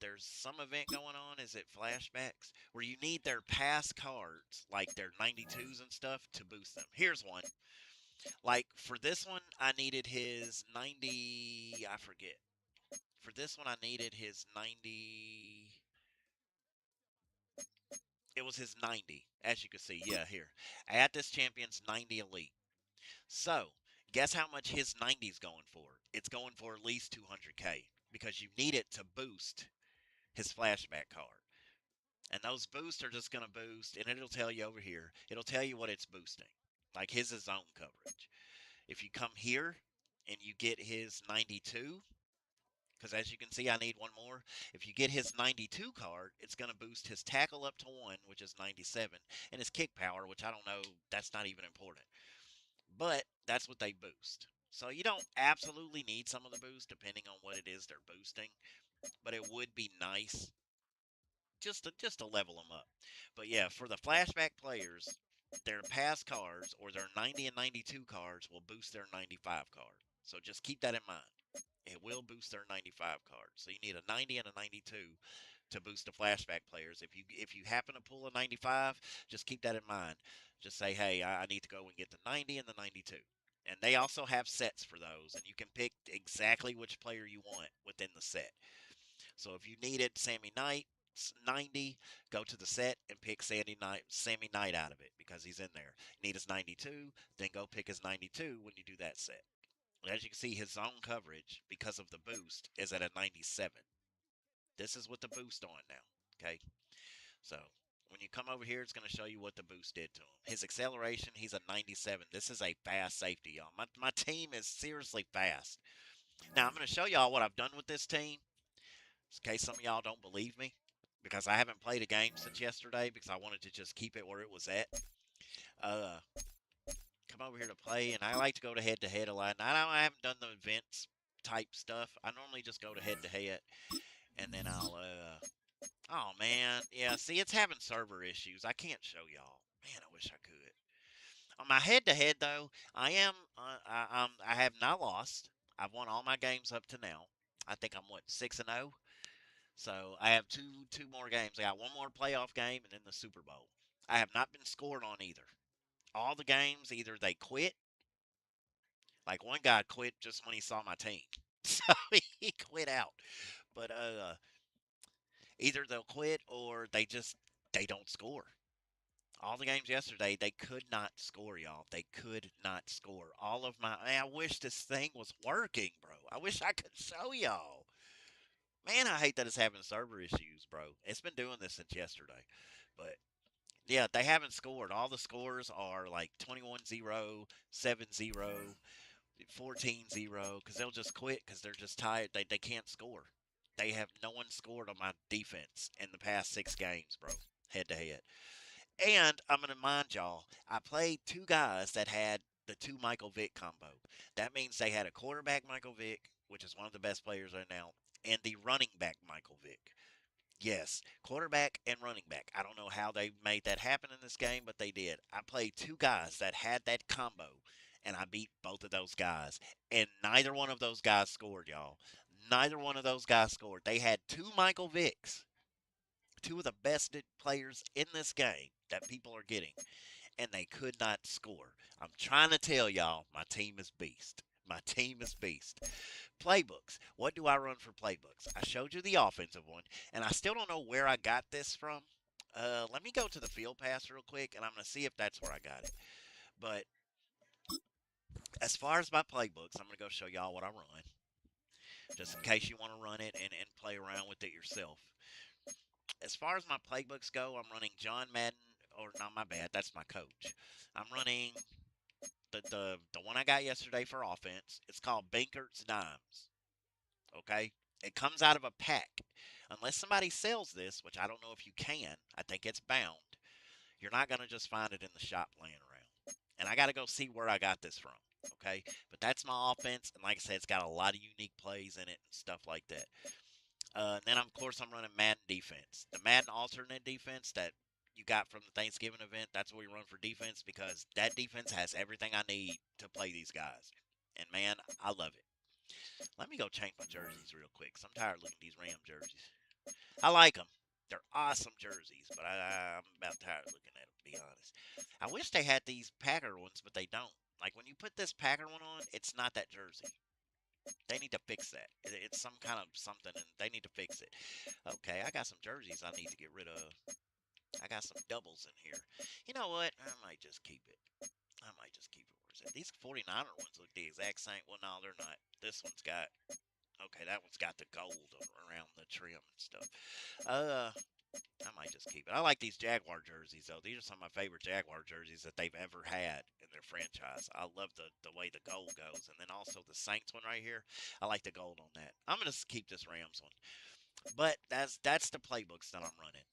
there's some event going on. Is it flashbacks where you need their past cards, like their 92s and stuff, to boost them? Here's one. Like for this one, I needed his 90. I forget. For this one, I needed his 90. It was his 90, as you can see. Yeah, here. I had this champion's 90 elite. So, guess how much his 90 is going for? It's going for at least 200K because you need it to boost his flashback card. And those boosts are just going to boost, and it'll tell you over here. It'll tell you what it's boosting. Like his is zone coverage. If you come here and you get his 92, because as you can see, I need one more. If you get his 92 card, it's going to boost his tackle up to 1, which is 97, and his kick power, which I don't know, that's not even important. But that's what they boost. So you don't absolutely need some of the boost depending on what it is they're boosting, but it would be nice just to level them up. But yeah, for the flashback players, their pass cards or their 90 and 92 cards will boost their 95 card. So just keep that in mind. It will boost their 95 card. So you need a 90 and a 92 to boost the flashback players. If you happen to pull a 95, just keep that in mind. Just say, hey, I need to go and get the 90 and the 92. And they also have sets for those, and you can pick exactly which player you want within the set. So if you needed Sammy Knight 90, go to the set and pick Sammy Knight out of it because he's in there. Need his 92, then go pick his 92 when you do that set. As you can see, his zone coverage, because of the boost, is at a 97. This is with the boost on now. Okay, so when you come over here, it's going to show you what the boost did to him. His acceleration, he's a 97. This is a fast safety, y'all. My team is seriously fast. Now, I'm going to show y'all what I've done with this team in case some of y'all don't believe me because I haven't played a game since yesterday because I wanted to just keep it where it was at. Uh, Come over here to play, and I like to go to head a lot. And I haven't done the events type stuff. I normally just go to head, and then I'll. Oh man, yeah. See, it's having server issues. I can't show y'all. Man, I wish I could. On my head to head though, I am. I have not lost. I've won all my games up to now. I think I'm what 6-0. So I have two more games. I got one more playoff game and then the Super Bowl. I have not been scored on either. All the games either they quit. Like one guy quit just when he saw my team, so he quit out. But either they'll quit or they don't score. All the games yesterday, they could not score, y'all. They could not score. All of my, man, I wish this thing was working, bro. I wish I could show y'all. Man, I hate that it's having server issues, bro. It's been doing this since yesterday. But yeah, they haven't scored. All the scores are like 21-0, 7-0, 14-0 because they'll just quit because they're just tired. They can't score. They have no one scored on my defense in the past 6 games, bro, head to head. And I'm going to remind y'all, I played 2 guys that had the 2 Michael Vick combo. That means they had a quarterback Michael Vick, which is one of the best players right now, and the running back Michael Vick. Yes, quarterback and running back. I don't know how they made that happen in this game, but they did. I played 2 guys that had that combo, and I beat both of those guys. And neither one of those guys scored, y'all. Neither one of those guys scored. They had 2 Michael Vicks, 2 of the best players in this game that people are getting, and they could not score. I'm trying to tell y'all, my team is beast. My team is beast. Playbooks. What do I run for playbooks? I showed you the offensive one, and I still don't know where I got this from. Let me go to the field pass real quick, and I'm going to see if that's where I got it. But as far as my playbooks, I'm going to go show y'all what I run. just in case you want to run it and play around with it yourself. As far as my playbooks go, I'm running John Madden, or not my bad, that's my coach. I'm running the one I got yesterday for offense. It's called Banker's Dimes. Okay? It comes out of a pack. Unless somebody sells this, which I don't know if you can, I think it's bound. You're not going to just find it in the shop laying around. And I got to go see where I got this from. Okay? But that's my offense. And like I said, it's got a lot of unique plays in it and stuff like that. And then, of course, I'm running Madden defense. The Madden alternate defense that you got from the Thanksgiving event, that's what we run for defense because that defense has everything I need to play these guys. And man, I love it. Let me go change my jerseys real quick because I'm tired of looking at these Ram jerseys. I like them. They're awesome jerseys, but I'm about tired of looking at them, to be honest. I wish they had these Packer ones, but they don't. Like when you put this Packer one on, it's not that jersey. They need to fix that. It's some kind of something, and they need to fix it. Okay, I got some jerseys I need to get rid of. I got some doubles in here. You know what? I might just keep it. I might just keep it. Where's it? These 49er ones look the exact same. Well, no, they're not. This one's got. Okay, that one's got the gold around the trim and stuff. Uh, I might just keep it. I like these Jaguar jerseys though. These are some of my favorite Jaguar jerseys that they've ever had in their franchise. I love the way the gold goes, and then also the Saints one right here. I like the gold on that. I'm gonna keep this Rams one, but that's the playbooks that I'm running.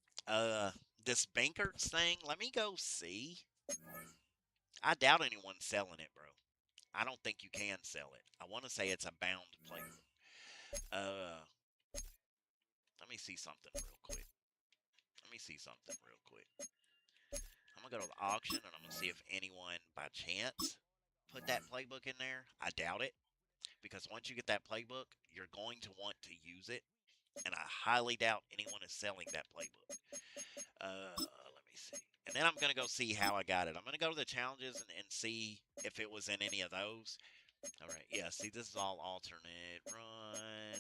This Bankerts thing. Let me go see. I doubt anyone's selling it, bro. I don't think you can sell it. I want to say it's a bound playbook. Uh, let me see something real quick. Let me see something real quick. I'm gonna go to the auction and I'm gonna see if anyone by chance put that playbook in there. I doubt it because once you get that playbook, you're going to want to use it, and I highly doubt anyone is selling that playbook. Let me see. And then I'm gonna go see how I got it. I'm gonna go to the challenges and see if it was in any of those. All right, yeah. See, this is all alternate run.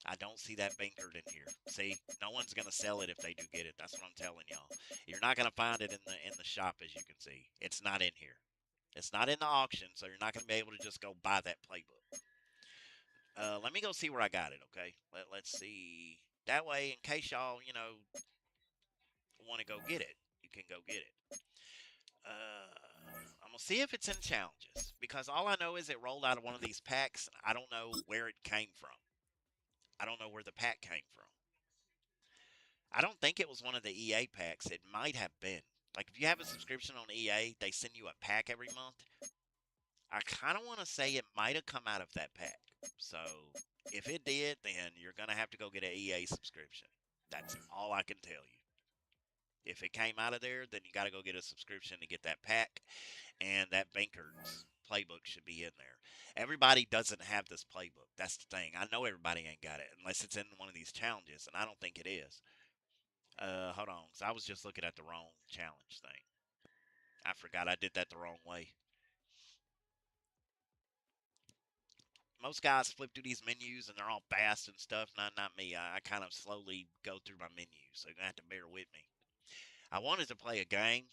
I don't see that bankered in here. See, no one's gonna sell it if they do get it. That's what I'm telling y'all. You're not gonna find it in the shop, as you can see. It's not in here. It's not in the auction, so you're not gonna be able to just go buy that playbook. Let me go see where I got it. Okay, let's see. That way, in case y'all, want to go get it, you can go get it. I'm gonna see if it's in challenges because all I know is it rolled out of one of these packs. I don't know where it came from. I don't know where the pack came from. I don't think it was one of the EA packs. It might have been. Like if you have a subscription on EA, they send you a pack every month. I kind of want to say it might have come out of that pack. So if it did, then you're gonna have to go get an EA subscription. That's all I can tell you. If it came out of there, then you got to go get a subscription to get that pack, and that Banker's playbook should be in there. Everybody doesn't have this playbook. That's the thing. I know everybody ain't got it unless it's in one of these challenges, and I don't think it is. Hold on, 'cause I was just looking at the wrong challenge thing. I forgot I did that the wrong way. Most guys flip through these menus and they're all fast and stuff. Not me. I kind of slowly go through my menus, so you're gonna have to bear with me. I wanted to play a game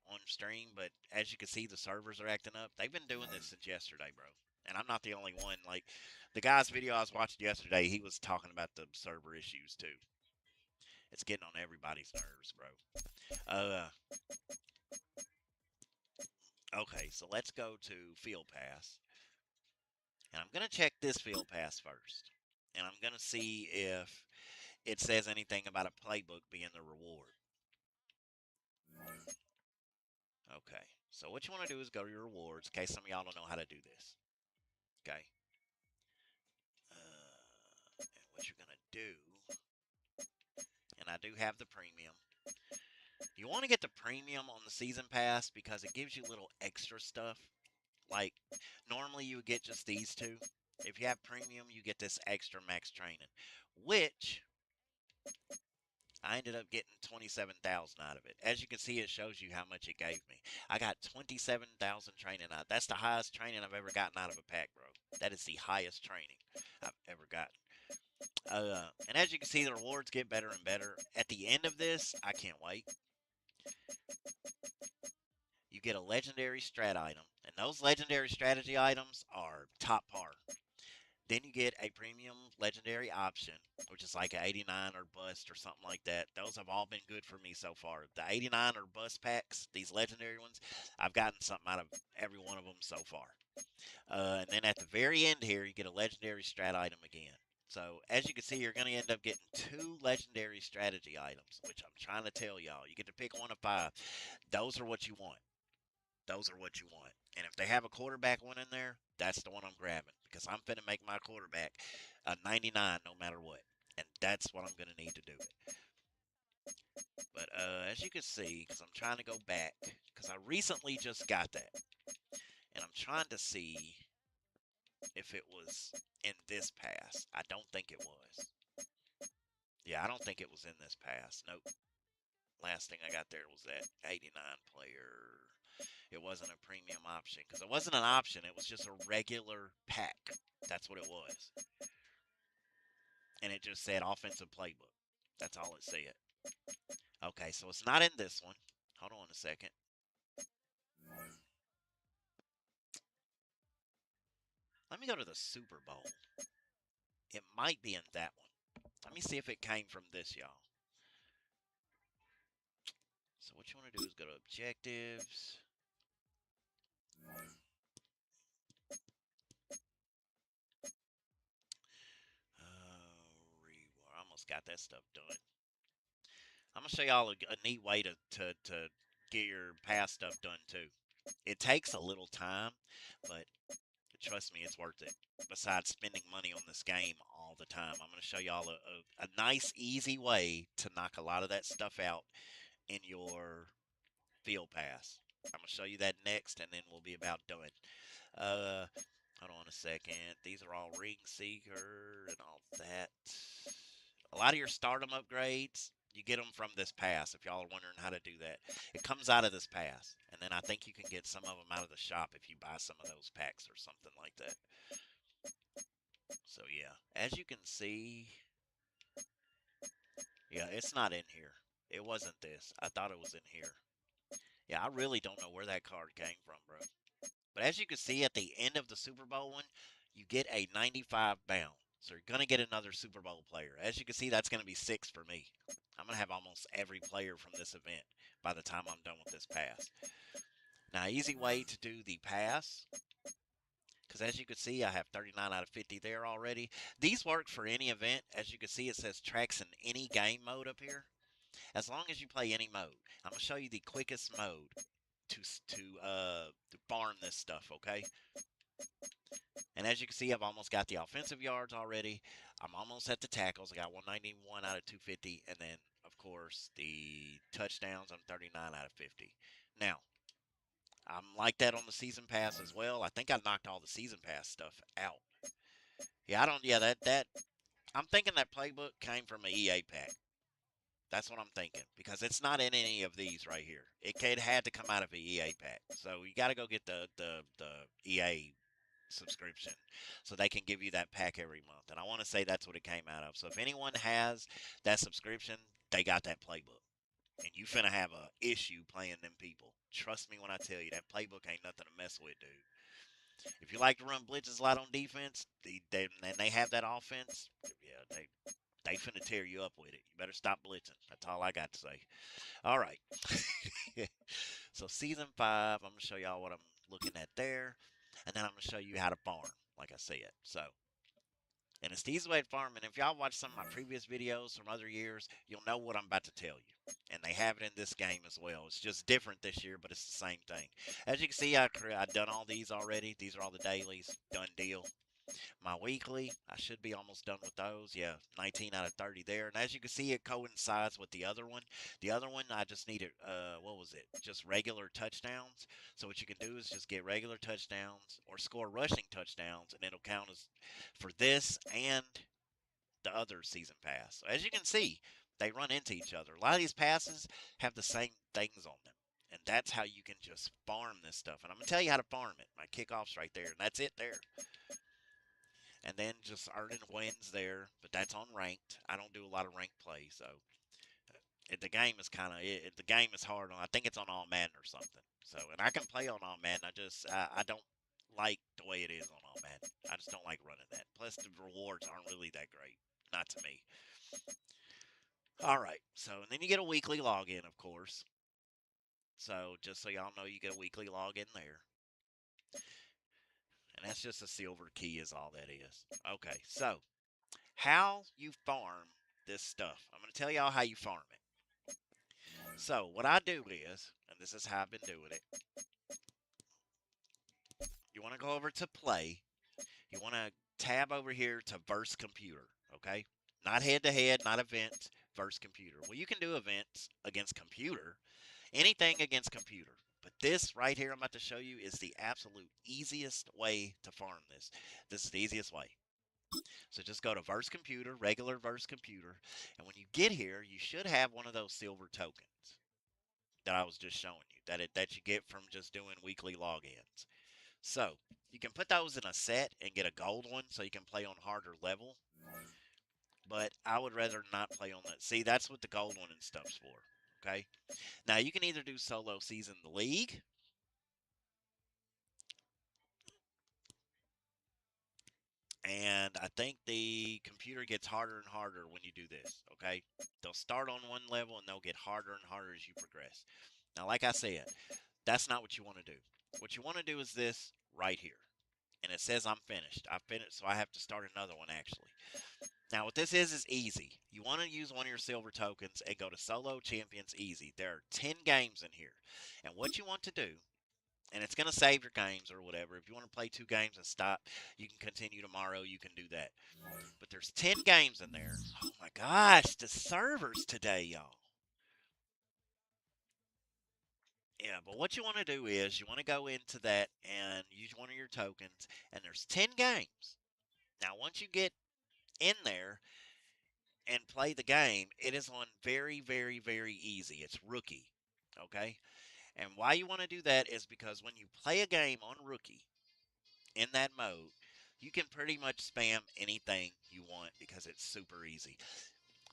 on stream, but as you can see, the servers are acting up. They've been doing this since yesterday, bro. And I'm not the only one. Like the guy's video I was watching yesterday, he was talking about the server issues too. It's getting on everybody's nerves, bro. Uh, okay, so let's go to Field Pass, and I'm gonna check this Field Pass first, and I'm gonna see if it says anything about a playbook being the reward. Okay, so what you want to do is go to your rewards, in case some of y'all don't know how to do this. Okay, and what you're gonna do, and I do have the premium. You want to get the premium on the season pass because it gives you little extra stuff. Like normally you would get just these two. If you have premium, you get this extra max training, which I ended up getting 27,000 out of it. As you can see, it shows you how much it gave me. I got 27,000 training out. That's the highest training I've ever gotten out of a pack, bro. That is the highest training I've ever gotten. And as you can see, the rewards get better and better. At the end of this, I can't wait. You get a legendary strat item, and those legendary strategy items are top par. Then you get a premium legendary option, which is like an 89 or bust or something like that. Those have all been good for me so far. The 89 or bust packs, these legendary ones, I've gotten something out of every one of them so far. And then at the very end here, you get a legendary strat item again. So as you can see, you're going to end up getting two legendary strategy items, which I'm trying to tell y'all. You get to pick one of five. Those are what you want. Those are what you want. And if they have a quarterback one in there, that's the one I'm grabbing because I'm finna make my quarterback a 99 no matter what. And that's what I'm gonna need to do it. But as you can see, because I'm trying to go back, because I recently just got that, and I'm trying to see if it was in this pass. I don't think it was. Yeah, I don't think it was in this pass. Nope. Last thing I got there was that 89 player. It wasn't a premium option because it wasn't an option. It was just a regular pack. That's what it was. And it just said offensive playbook. That's all it said. Okay, so it's not in this one. Hold on a second. Let me go to the Super Bowl. It might be in that one. Let me see if it came from this, y'all. So what you want to do is go to objectives. I almost got that stuff done. I'm gonna show y'all a neat way to get your past stuff done too. It takes a little time, but trust me, it's worth it. Besides spending money on this game all the time, I'm going to show y'all a nice, easy way to knock a lot of that stuff out in your field pass. I'm going to show you that next, and then we'll be about done. Uh, Hold on a second. These are all ring seeker and all that. A lot of your stardom upgrades, you get them from this pass. If y'all are wondering how to do that, it comes out of this pass, and then I think you can get some of them out of the shop if you buy some of those packs or something like that. So yeah, as you can see, yeah, it's not in here. It wasn't this. I thought it was in here. Yeah, I really don't know where that card came from, bro. But as you can see at the end of the Super Bowl one, you get a 95 bound. So you're going to get another Super Bowl player. As you can see, that's going to be 6 for me. I'm going to have almost every player from this event by the time I'm done with this pass. Now, easy way to do the pass, because as you can see, I have 39 out of 50 there already. These work for any event. As you can see, it says tracks in any game mode up here. As long as you play any mode. I'm going to show you the quickest mode to farm this stuff, okay? And as you can see, I've almost got the offensive yards already. I'm almost at the tackles. I got 191 out of 250. And then, of course, the touchdowns, I'm 39 out of 50. Now, I'm like that on the season pass as well. I think I knocked all the season pass stuff out. Yeah, I don't, yeah, I'm thinking that playbook came from an EA pack. That's what I'm thinking because it's not in any of these right here. It had to come out of an EA pack. So you got to go get the EA subscription so they can give you that pack every month. And I want to say that's what it came out of. So if anyone has that subscription, they got that playbook. And you finna have a issue playing them people. Trust me when I tell you that playbook ain't nothing to mess with, dude. If you like to run blitzes a lot on defense, and they have that offense, yeah, they finna tear you up with it. You better stop blitzing. That's all I got to say. All right. So season 5, I'm gonna show y'all what I'm looking at there, and then I'm gonna show you how to farm, like I said. So, and it's the easy way to farm. And if y'all watch some of my previous videos from other years, you'll know what I'm about to tell you. And they have it in this game as well. It's just different this year, but it's the same thing. As you can see, I've done all these already. These are all the dailies. Done deal. My weekly, I should be almost done with those. Yeah, 19 out of 30 there. And as you can see, it coincides with the other one. The other one, I just needed, what was it? Just regular touchdowns. So what you can do is just get regular touchdowns or score rushing touchdowns, and it'll count as for this and the other season pass. So as you can see, they run into each other. A lot of these passes have the same things on them. And that's how you can just farm this stuff. And I'm going to tell you how to farm it. My kickoff's right there. And that's it there, and then just earning wins there. But that's on ranked. I don't do a lot of ranked play, so the game is kind of the game is hard on. I think it's on all Madden or something. So, and I can play on all Madden. I don't like the the way it is on all Madden. I just don't like running that. Plus, the rewards aren't really that great. Not to me. All right. So, and then you get a weekly login, of course. So, just so y'all know, you get a weekly login there. And that's just a silver key, is all that is. Okay. So, how you farm this stuff. I'm going to tell y'all how you farm it. So, what I do is, and this is how I've been doing it, you want to go over to play. You want to tab over here to verse computer, okay? Not head to head, not events, verse computer. Well, you can do events against computer, anything against computer. But this right here I'm about to show you is the absolute easiest way to farm this. This is the easiest way. So just go to verse computer, regular verse computer, and when you get here, you should have one of those silver tokens that I was just showing you that you get from just doing weekly logins. So you can put those in a set and get a gold one so you can play on harder level. But I would rather not play on that. See, that's what the gold one and stuff's for. Okay. Now you can either do solo season the league, and I think the computer gets harder and harder when you do this. Okay. They'll start on one level and they'll get harder and harder as you progress. Now, like I said, that's not what you want to do. What you want to do is this right here. And it says I'm finished. I finished, so I have to start another one actually. Now, what this is easy. You want to use one of your silver tokens and go to Solo Champions Easy. There are 10 games in here. And what you want to do, and it's going to save your games or whatever. If you want to play 2 games and stop, you can continue tomorrow. You can do that. But there's 10 games in there. Oh my gosh, the servers today, y'all. Yeah, but what you want to do is you want to go into that and use one of your tokens, and there's 10 games. Now, once you get in there, and play the game, it is on very, very, very easy. It's rookie. Okay? And why you want to do that is because when you play a game on rookie in that mode, you can pretty much spam anything you want because it's super easy.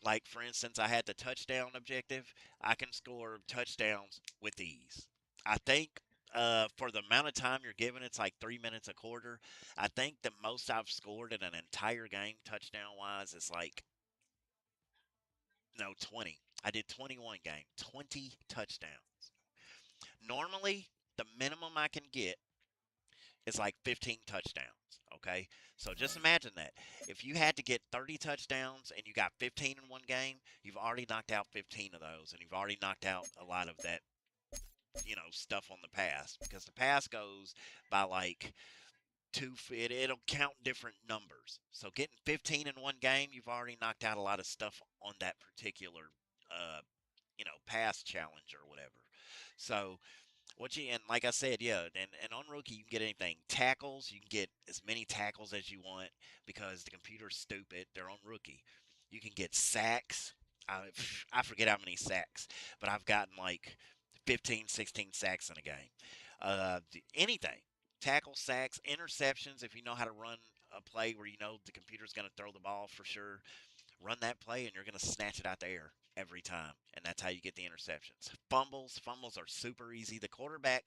Like, for instance, I had the touchdown objective. I can score touchdowns with ease. I think for the amount of time you're given, it's like 3 minutes a quarter. I think the most I've scored in an entire game, touchdown wise, is like no, 20. I did 21 game, 20 touchdowns. Normally, the minimum I can get is like 15 touchdowns. Okay. So just imagine that. If you had to get 30 touchdowns and you got 15 in one game, you've already knocked out 15 of those. And you've already knocked out a lot of that, stuff on the pass. Because the pass goes by like it'll count different numbers. So getting 15 in one game, you've already knocked out a lot of stuff on that particular uh, pass challenge or whatever. So and like I said, yeah, and on rookie you can get anything. Tackles, you can get as many tackles as you want because the computer's stupid. They're on rookie. You can get sacks. I, I forget how many sacks, but I've gotten like 15, 16 sacks in a game. Anything. Tackle, sacks, interceptions, if you know how to run a play where you know the computer's going to throw the ball for sure, run that play and you're going to snatch it out the air every time. And that's how you get the interceptions. Fumbles are super easy. The quarterback,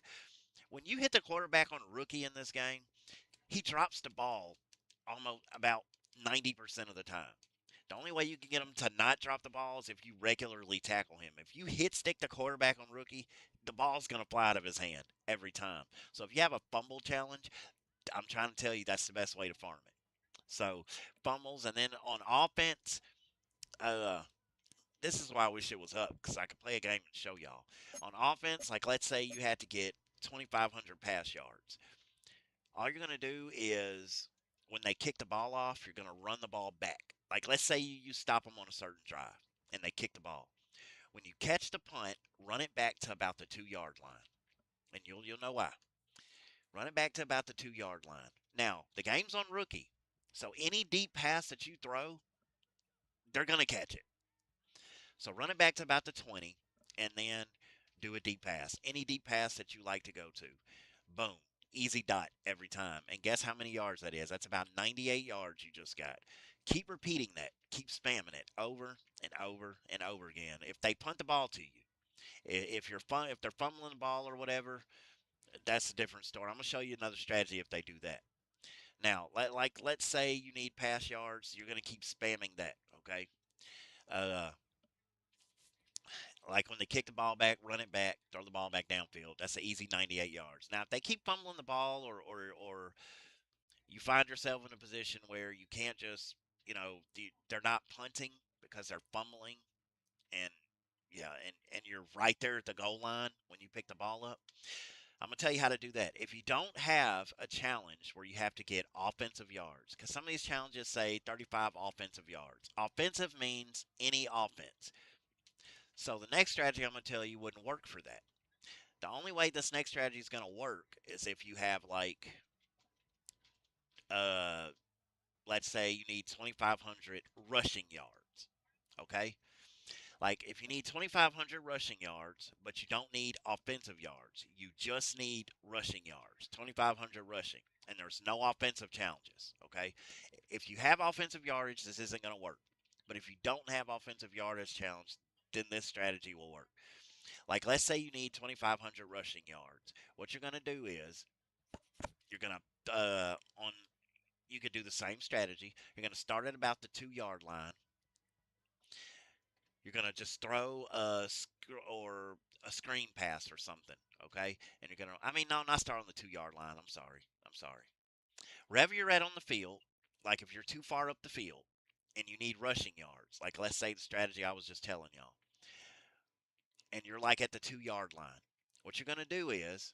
when you hit the quarterback on rookie in this game, he drops the ball almost about 90% of the time. The only way you can get him to not drop the ball is if you regularly tackle him. If you hit stick the quarterback on rookie, the ball's going to fly out of his hand every time. So if you have a fumble challenge, I'm trying to tell you that's the best way to farm it. So fumbles, and then on offense, uh, this is why I wish it was up because I could play a game and show y'all. On offense, like let's say you had to get 2,500 pass yards. All you're going to do is when they kick the ball off, you're going to run the ball back. Like let's say you stop them on a certain drive and they kick the ball. When you catch the punt, run it back to about the 2 yard line. And you'll know why. Run it back to about the 2 yard line. Now, the game's on rookie. So any deep pass that you throw, they're going to catch it. So run it back to about the 20 and then do a deep pass. Any deep pass that you like to go to. Boom. Easy dot every time. And guess how many yards that is? That's about 98 yards you just got. Keep repeating that. Keep spamming it over and over and over again. If they punt the ball to you, if they're fumbling the ball or whatever, that's a different story. I'm gonna show you another strategy if they do that. Now, let's say you need pass yards, you're going to keep spamming that, okay? Uh, like when they kick the ball back, run it back, throw the ball back downfield. That's an easy 98 yards. Now, if they keep fumbling the ball, or you find yourself in a position where you can't just, they're not punting because they're fumbling, and yeah, and you're right there at the goal line when you pick the ball up. I'm gonna tell you how to do that. If you don't have a challenge where you have to get offensive yards, because some of these challenges say 35 offensive yards. Offensive means any offense. So the next strategy I'm gonna tell you wouldn't work for that. The only way this next strategy is gonna work is if you have like, uh, let's say you need 2,500 rushing yards. Okay, like if you need 2,500 rushing yards, but you don't need offensive yards, you just need rushing yards, 2,500 rushing, and there's no offensive challenges. Okay, if you have offensive yardage, this isn't going to work. But if you don't have offensive yardage challenge, then this strategy will work. Like let's say you need 2,500 rushing yards. What you're going to do is you're going to on you could do the same strategy. You're going to start at about the 2 yard line. You're gonna just throw or a screen pass or something, okay? And you're gonna, I mean, no, not start on the 2 yard line. I'm sorry. I'm sorry. Wherever you're at on the field, like if you're too far up the field and you need rushing yards, like let's say the strategy I was just telling y'all, and you're like at the 2 yard line, what you're gonna do is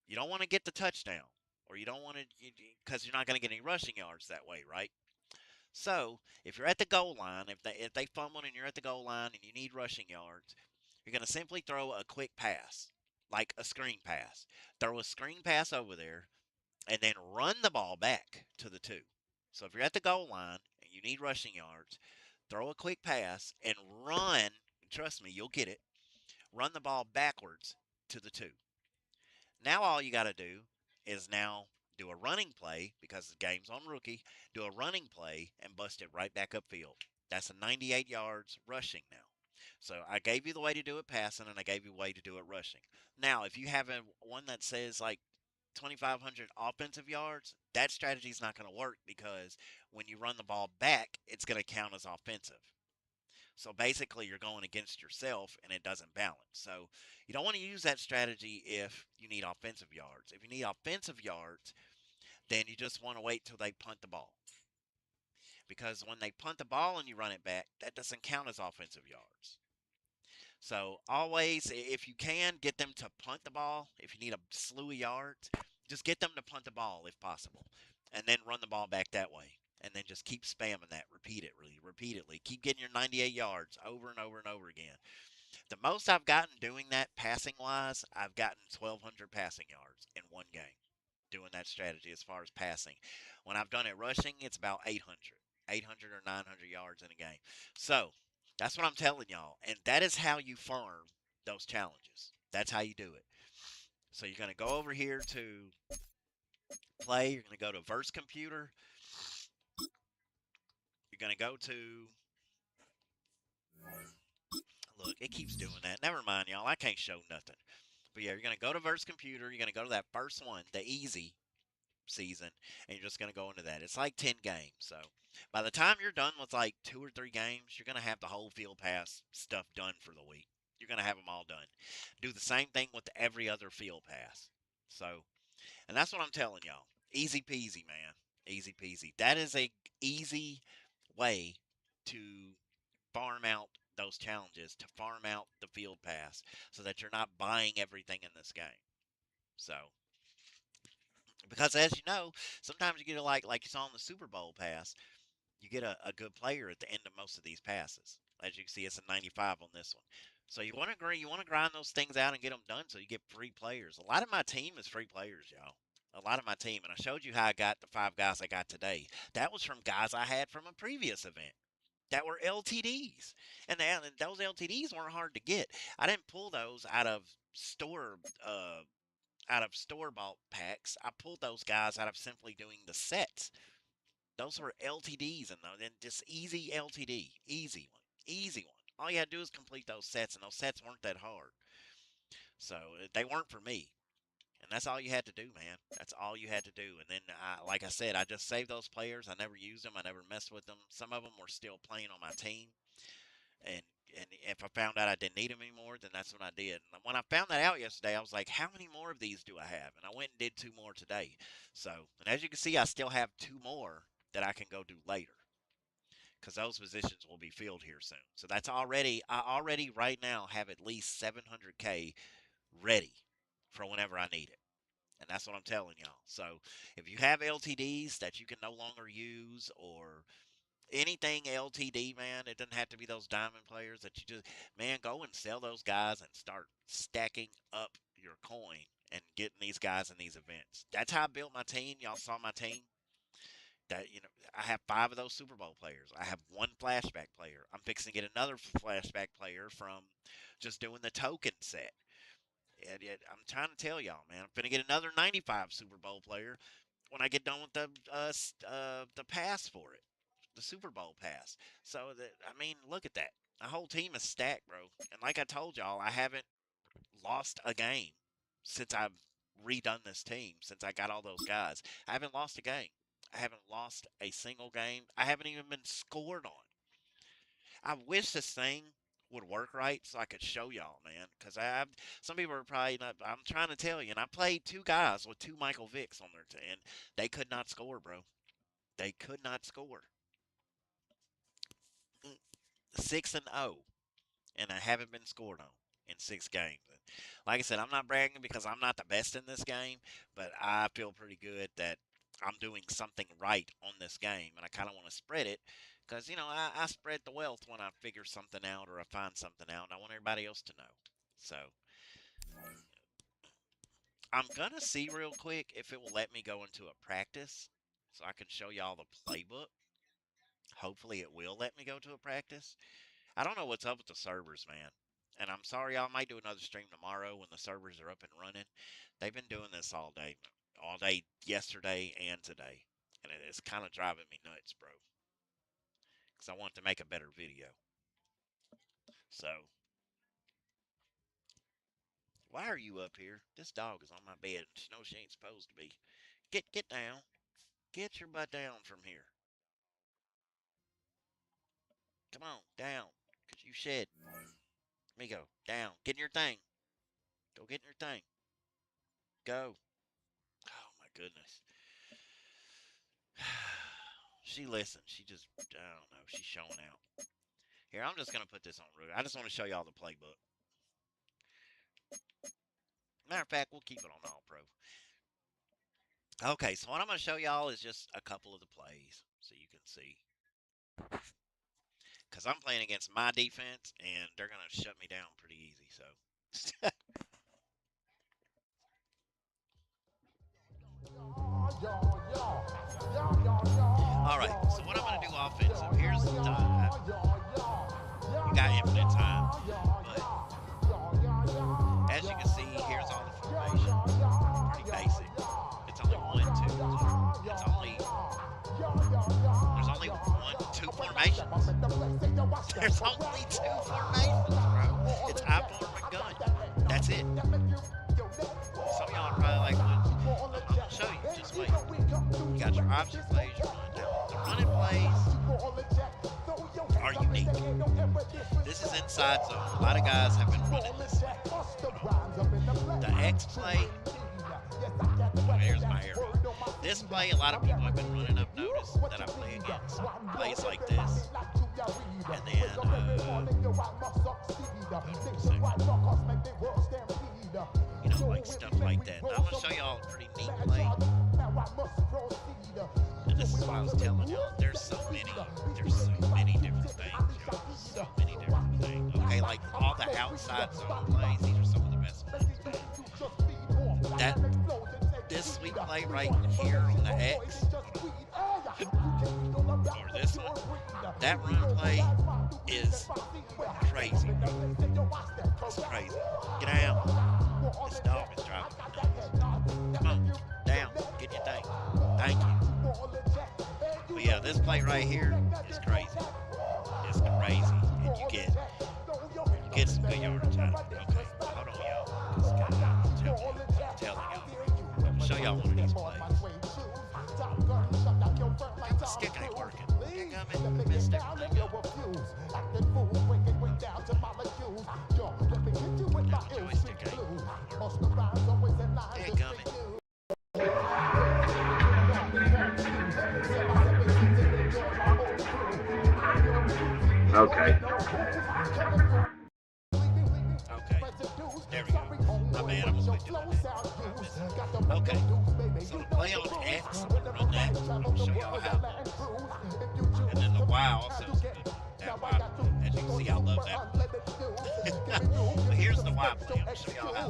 you don't want to get the touchdown, or you don't want to, because you're not gonna get any rushing yards that way, right? So if you're at the goal line, if they fumble and you're at the goal line and you need rushing yards, you're going to simply throw a quick pass, like a screen pass. Throw a screen pass over there, and then run the ball back to the two. So if you're at the goal line and you need rushing yards, throw a quick pass and run. Trust me, you'll get it. Run the ball backwards to the two. Now all you got to do is now do a running play because the game's on rookie. Do a running play and bust it right back upfield. That's a 98 yards rushing now. So I gave you the way to do it passing, and I gave you a way to do it rushing. Now, if you have one that says like 2,500 offensive yards, that strategy is not going to work because when you run the ball back, it's going to count as offensive. So basically, you're going against yourself and it doesn't balance. So you don't want to use that strategy if you need offensive yards. If you need offensive yards, then you just want to wait till they punt the ball. Because when they punt the ball and you run it back, that doesn't count as offensive yards. So always, if you can, get them to punt the ball. If you need a slew of yards, just get them to punt the ball if possible, and then run the ball back that way. And then just keep spamming that repeatedly. Keep getting your 98 yards over and over and over again. The most I've gotten doing that passing wise, I've gotten 1,200 passing yards in one game doing that strategy as far as passing. When I've done it rushing, it's about 800 or 900 yards in a game. So that's what I'm telling y'all. And that is how you farm those challenges. That's how you do it. So you're going to go over here to play. You're going to go to verse computer. You're going to go to, look, it keeps doing that. Never mind, y'all. I can't show nothing. But yeah, you're going to go to verse computer. You're going to go to that first one, the easy season, and you're just going to go into that. It's like 10 games. So by the time you're done with like 2 or 3 games, you're going to have the whole field pass stuff done for the week. You're going to have them all done. Do the same thing with every other field pass. So, and that's what I'm telling y'all. Easy peasy, man. Easy peasy. That is a easy way to farm out those challenges, to farm out the field pass, so that you're not buying everything in this game. So, because as you know, sometimes you get like you saw in the Super Bowl pass, you get a good player at the end of most of these passes. As you can see, it's a 95 on this one. So you want to grind those things out and get them done so you get free players. A lot of my team is free players, y'all. A lot of my team, and I showed you how I got the 5 guys I got today. That was from guys I had from a previous event that were LTDs, and those LTDs weren't hard to get. I didn't pull those store uh, out of store bought packs. I pulled those guys out of simply doing the sets. Those were LTDs and just easy LTD, easy one, easy one. All you had to do is complete those sets, and those sets weren't that hard. So they weren't for me. And that's all you had to do, man. That's all you had to do. And then, like I said, I just saved those players. I never used them. I never messed with them. Some of them were still playing on my team. And and if I found out I didn't need them anymore, then that's what I did. And when I found that out yesterday, I was like, how many more of these do I have? And I went and did two more today. So, and as you can see, I still have two more that I can go do later because those positions will be filled here soon. So that's already, I already right now have at least 700K ready for whenever I need it. And that's what I'm telling y'all. So if you have LTDs that you can no longer use or anything LTD, man, it doesn't have to be those diamond players that you just, man, go and sell those guys and start stacking up your coin and getting these guys in these events. That's how I built my team. Y'all saw my team. That I have five of those Super Bowl players. I have one flashback player. I'm fixing to get another flashback player from just doing the token set. And yet, I'm trying to tell y'all, man, I'm gonna get another 95 Super Bowl player when I get done with the pass for it, the Super Bowl pass. So that I mean, look at that. My whole team is stacked, bro. And like I told y'all, I haven't lost a game since I've redone this team. Since I got all those guys, I haven't lost a game. I haven't lost a single game. I haven't even been scored on. I wish this thing would work right so I could show y'all, man. Because some people are probably not. I'm trying to tell you, and I played two guys with two Michael Vicks on their team, and they could not score, bro. They could not score. 6-0, and I haven't been scored on in 6 games. And like I said, I'm not bragging because I'm not the best in this game, but I feel pretty good that I'm doing something right on this game, and I kind of want to spread it because I spread the wealth when I figure something out or I find something out, and I want everybody else to know. So I'm gonna see real quick if it will let me go into a practice so I can show y'all the playbook. Hopefully, it will let me go to a practice. I don't know what's up with the servers, man. And I'm sorry, I might do another stream tomorrow when the servers are up and running. They've been doing this all day yesterday and today. And it is kind of driving me nuts, bro. Because I want to make a better video. So, why are you up here? This dog is on my bed. She knows she ain't supposed to be. Get down. Get your butt down from here. Come on, down. Because you shed. Let me go. Down. Get in your thing. Go get in your thing. Go. Oh, my goodness. She listens. She just, I don't know. She's showing out. Here, I'm just going to put this on route. I just want to show y'all the playbook. Matter of fact, we'll keep it on all pro. Okay, so what I'm going to show y'all is just a couple of the plays so you can see. Because I'm playing against my defense, and they're going to shut me down pretty easy. So, all right, so what I'm going to do offensive, here's the time. You got infinite time, but as you can see, here's all the formation. Pretty basic. It's only one, two. It's only there's only two formations. There's only two formations, bro. It's I form and gun. That's it. Some of y'all are probably like, "What? I'm gonna show you. Just wait." You got your option plays, your run down. The running plays are unique. This is inside zone. A lot of guys have been running this. The X play. Here's my area. This play, a lot of people have been running up notice that I play against. Plays like this. And then, like stuff like that. Now, I'm going to show y'all a pretty neat play. And this is what I was telling y'all. There's so many different things, y'all. So many different things. Okay, like all the outside zone plays, these are some of the best ones. This sweet play right here on the X, or this one, that run play is crazy, bro. It's crazy. Get down. This dog is driving me nuts. Come on, down. Get your thing. Thank you. But yeah, this play right here is crazy. It's crazy, and you get some good yardage out of it. Okay, hold on, y'all. I'm telling y'all. show y'all one of these plays. The stick ain't working. Dadgummit, messed everything up. Now the joystick ain't working. Dadgummit. Okay. Okay. There we go. My bad, I'm gonna do that. Okay. So the play on X, run that. I'll show y'all how. And then the Y also is good. That Y play. As you can see, I love that play. But here's the Y play. I'll show y'all how.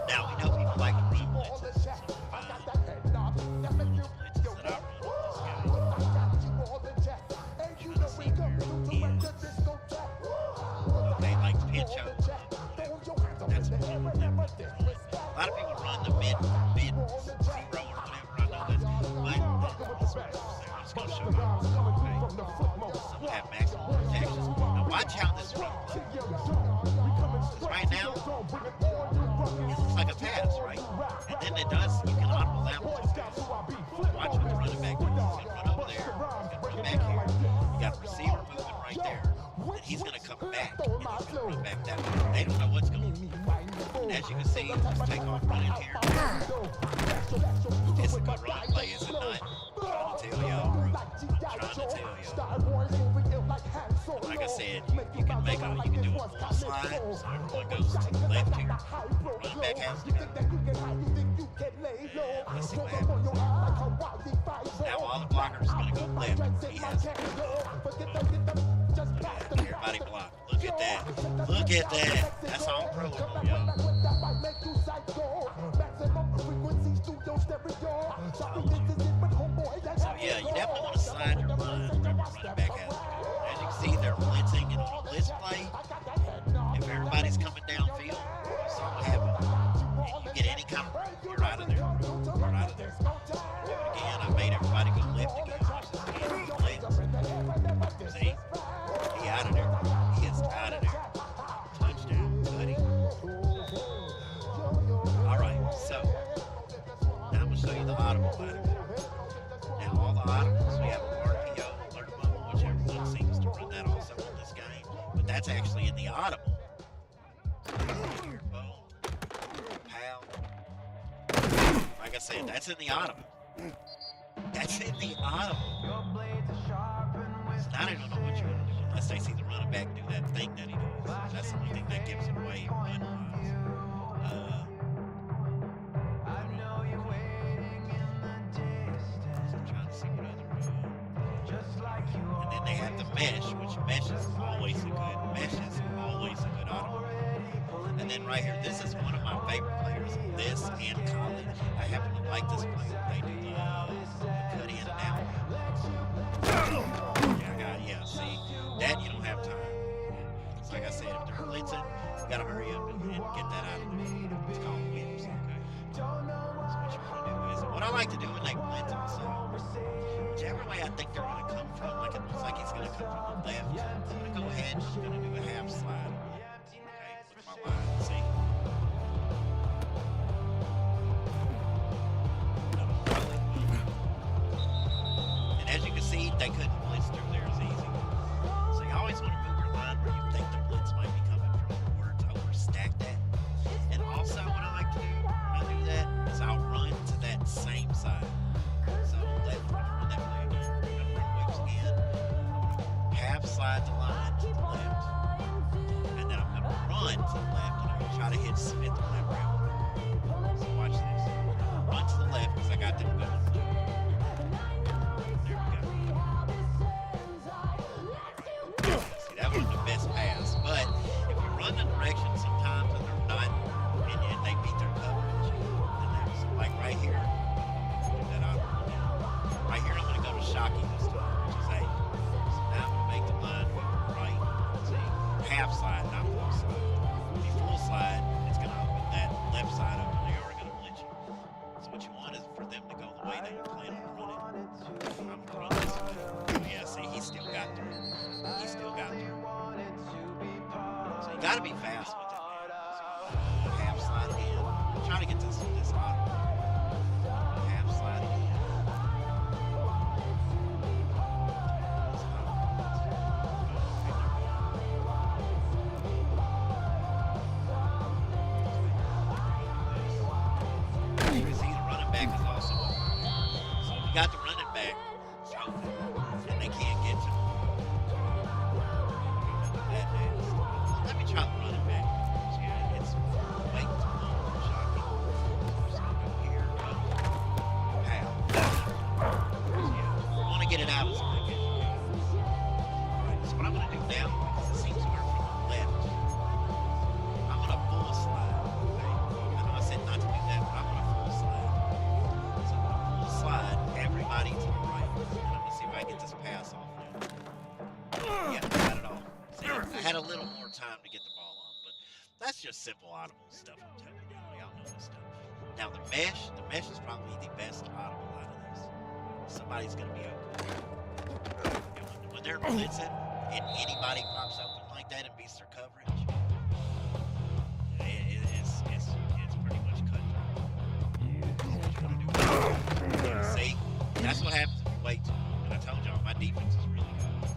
Now we know people like to run blitzes. So fine. Blitzes that I run with this guy. You can see where he is. They like pitch over. That's a lot of people run the mid zero or whatever. I know that's, but I'm just gonna show you. Okay. Some have maximum protections. Now watch how this run plays. Because right now, it looks like a pass, right? And then it does. You can audible that one to pass. Watch what the running back does. He's gonna run over there. He's gonna run back here. You got a receiver moving right there. And he's going to come back, and he's going to run back that way. They don't know what's going on. And as you can see, just take off running here. It's a good run play, is it not? I'm trying to tell y'all, bro. I'm trying to tell y'all. Like I said, you can make a, you can do a full slide, so everyone goes to the left here. Running back has to go. And let's see what happens. Now all the blockers are going to go left. He has to go. Everybody block. Look at that. Look at that. That's all pro level, yo. So yeah, you definitely want to slide your line wherever running back has to go. As you can see, they're blitzing, and on a blitz play, if everybody's coming downfield, so what happens. And you get any kind of room, you're out of there. You're out of there. Do it again. I made everybody go left again. Watch this again. Blitz. See? He out of there. He is out of there. Touchdown, buddy. Alright, so now I'm going to show you the audible side of it. Now all the audibles, we have a RPO, alert bubble, whichever one seems to run that also in this game. But that's actually in the audible. Here, boom. Pow. Like I said, that's in the audible. That's in the audible. So now they don't know what you're going to do unless they see the running back do that thing that he does. That's the only thing that gives it away run-wise. I'm trying to see what other run. And then they have the mesh, which mesh is always a good audible. And then right here, this is one of my favorite players. This and college. I happen to like this player. They do the cut in and out. Yeah, see, that you don't have time. It's like I said, if they're blitzing, you gotta hurry up and get that out of there. It's called whips, okay? So what you wanna do is, what I like to do when they blitz them, so whichever way I think they're gonna come from, like it looks like he's gonna come from the left, I'm gonna go ahead and I'm gonna do a half slide. Okay, with my line, see? And as you can see, they couldn't blitz through there as easy. So you always want to move your line where you think the blitz might be coming from in order to overstack that. And also what I like to do when I do that is I'll run to that same side. So left, I'm gonna run that play again. I'm gonna run whips again. I'm gonna half slide the line to the left. And then I'm gonna run to the left and I'm gonna try to hit Smith on that route. So watch this. Run to the left because I got them going. That wasn't the best pass, but if you run the direction sometimes and they're not, and they beat their coverage, then that's like right here. That right here, I'm going to go to Shockey this time, which is 8. So now I'm going to make the line go right. See, half slide, not full slide. If you full slide, it's going to open that left side up, and they are going to blitz you. So what you want is for them to go the way that you plan on running. I'm going to run this way. Yeah, see, he still got through. He still got through. So you got to be fast with it, man. So half slide again. Try trying to get this auto. Half slide again. This auto. You can see the running back is also open. So if you got the running back open and they can't get to him, that next. Let me try the running back. Yeah, it's way too long for shocking. I'm just gonna go here, run, pow. Yeah, I want to get it out as quick as you can. Alright, so what I'm gonna do now, because it seems to work from the left, I'm gonna full slide. Okay? I know I said not to do that, but I'm gonna full slide. So I'm gonna full slide everybody to the right, and I'm gonna see if I can get this pass off now. Yeah, I got it all. See, I had a little more time to get the ball off, but that's just simple audible stuff I'm telling y'all. Y'all know this stuff. Now the mesh is probably the best audible out of this. Somebody's gonna be open. And when they're blitzing and anybody pops open like that and beats their coverage, it's pretty much cut through. See, that's what happens if you wait too long. And I told y'all my defense is really good. So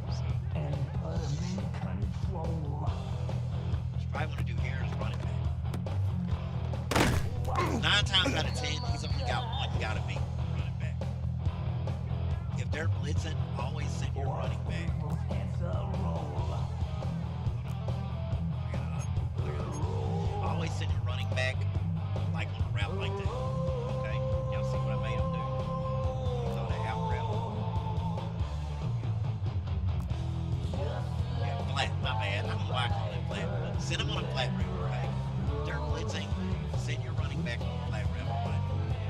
what you probably want to do here is run it back. 9 times out of 10, he's only got one guy to beat running back. If they're blitzing, always send your running back. Always send your running back like on a route like that. Okay? Y'all see what I made him do? He thought that out route. Yeah, flat, my bad. I don't know why I call it flat, but send him on a flat route, okay? If they're blitzing, send your running back on a flat route,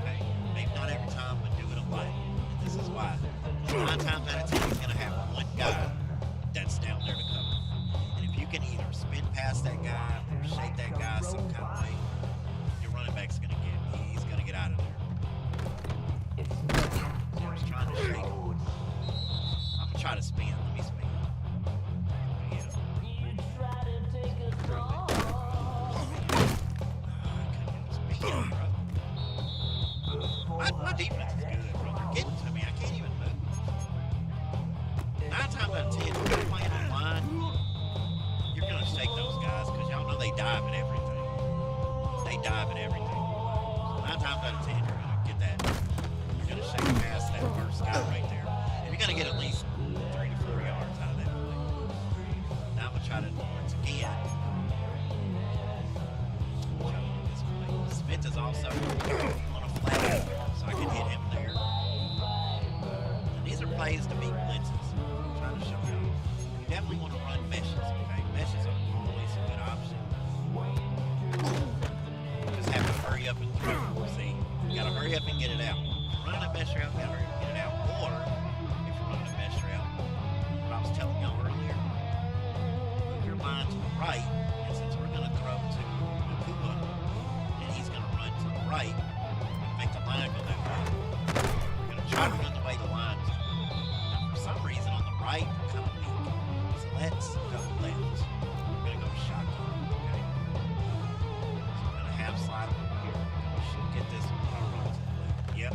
okay? Maybe not every time, but do it a lot. And this is why. 9 times out of 10, he's going to have one guy that's down there to cover. And if you can either spin past that guy or shake that guy some kind of way, your running back's going to he's going to get out of there. So I was trying to shake him. I'm going to try to spin. Let me spin. Yeah. My defense is good, bro. They're getting to me. I can't even move. 9 times out of 10, if you're playing online, you're going to shake those guys because y'all know they dive at everything. They dive at everything. So 9 times out of 10, you're going to get that. You're going to shake past that first guy right there. And you're going to get at least 3 to 4 yards out of that play. Now I'm going to try to once again. Smith is also on a flat, so I can hit him there. And these are plays to beat blitzes. I'm trying to show you. You definitely want to run meshes, okay? Meshes are always a good option. You just have to hurry up and throw. See? You gotta hurry up and get it out. If you're running a mesh route, you gotta hurry up and get it out. Or, if you're running a mesh route, what I was telling y'all earlier, move your line to the right, and since we're gonna throw to Nakuba, and he's gonna run to the right, make the line go that way. We're gonna try to run the way the line is going. Now, for some reason, on the right, we're kind of weak. So let's go left. We're gonna go shotgun, okay? So we're gonna half slide over here. We should get this one when I run to the left. Yep.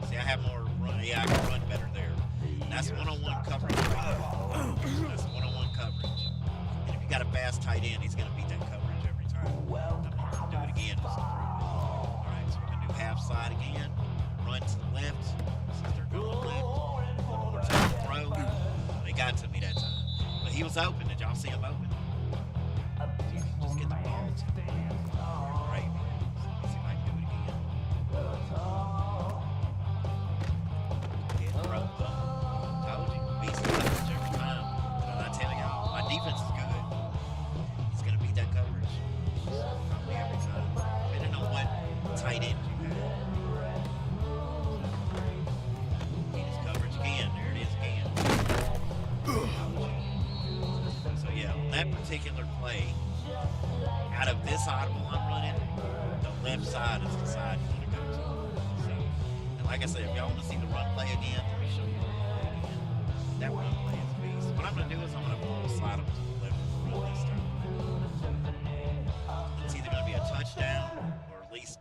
See, I have more run. Yeah, I can run better there. And that's one-on-one coverage right there. That's one-on-one coverage. And if you got a fast tight end, he's gonna beat that coverage every time. I'm gonna do it again. Just to prove it. All right, so we're gonna do half slide again. Run to the left. Since they're going left. One more time throw. They got to me that time. But he was open. Did y'all see him open? Just get the ball to him. Right. Let's see if I can do it again. Get throw. Told you. Beats the coverage every time. But I'm not telling y'all. My defense is good. He's going to beat that coverage. Probably every time. Depending on what tight end you have. Beat his coverage again. There it is again. So yeah, on that particular play, out of this audible I'm running, the left side is the side you want to go to. So, and like I said, if y'all want to see the run play again, let me show you the run play again. That run play is a beast. What I'm going to do is I'm going to full slide them to the left run this time. It's either going to be a touchdown or at least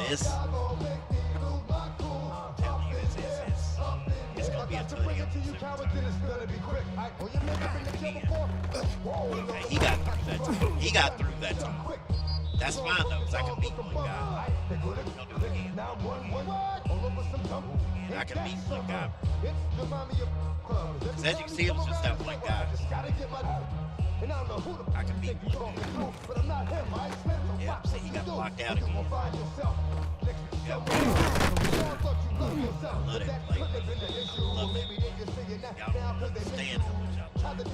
This, I'm telling you, it's gonna be a tough game. Okay, he got through that time. He got through that time. That's fine though, because I can beat one guy. We're gonna do it again. And I can beat one guy. Because as you can see, it was just that one guy. I can beat one dude. Yeah, see, he got blocked out again. Yeah. I love that play. I love it. Y'all don't understand how much I love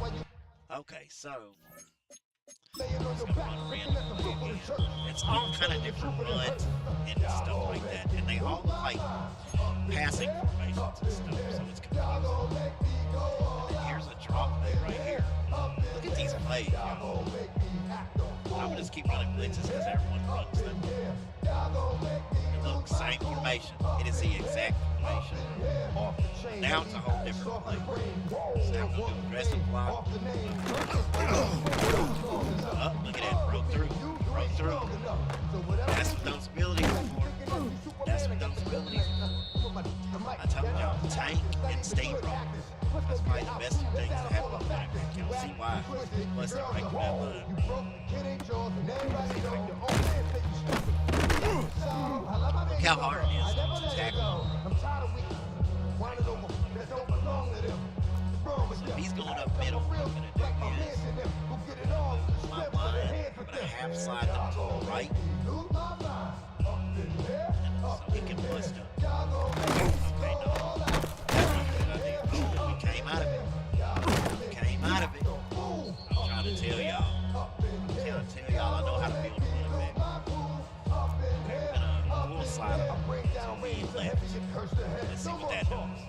it. Okay, so it's all kind of different runs and stuff like that, and they all look like passing formations and stuff, so it's confusing. And then here's a drop play right here. Look at these plays, y'all. I'm gonna just keep running blitzes because everyone runs them. And look, same formation. It is the exact formation. Now it's a whole different play. So now we'll do aggressive block. Oh, look at that. Broke through. Broke through. That's what those abilities are for. That's what those abilities are for. I told y'all, tank and stay wrong. That's probably the best things that happen on that. Y'all see why? Plus, they're right to that line. Look how hard it is to tackle. So if he's going up middle, what I'm going to do is, my line, I'm going to half slide them to the right, so he can bust up. Okay, no. That's not a good idea. We came out of it. We came out of it. I'm trying to tell y'all. I know how to build a running back. We're going to full slide him to me left. Let's see what that does.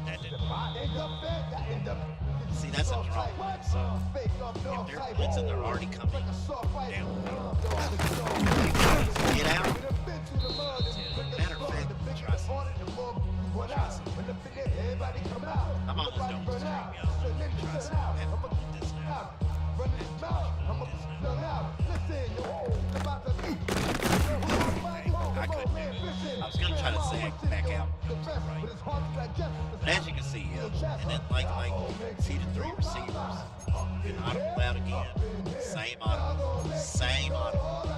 That didn't work. See, that's a draw. So if they're blitzing, they're already coming down. Get out. Matter of fact, try some. I'm almost done with this stream, y'all. Let me try some. I haven't put this now. I couldn't do it. I was going to try to zag back out. Right. But as you can see, and then like see the three receivers. Been audible out again. Same audible. Same audible.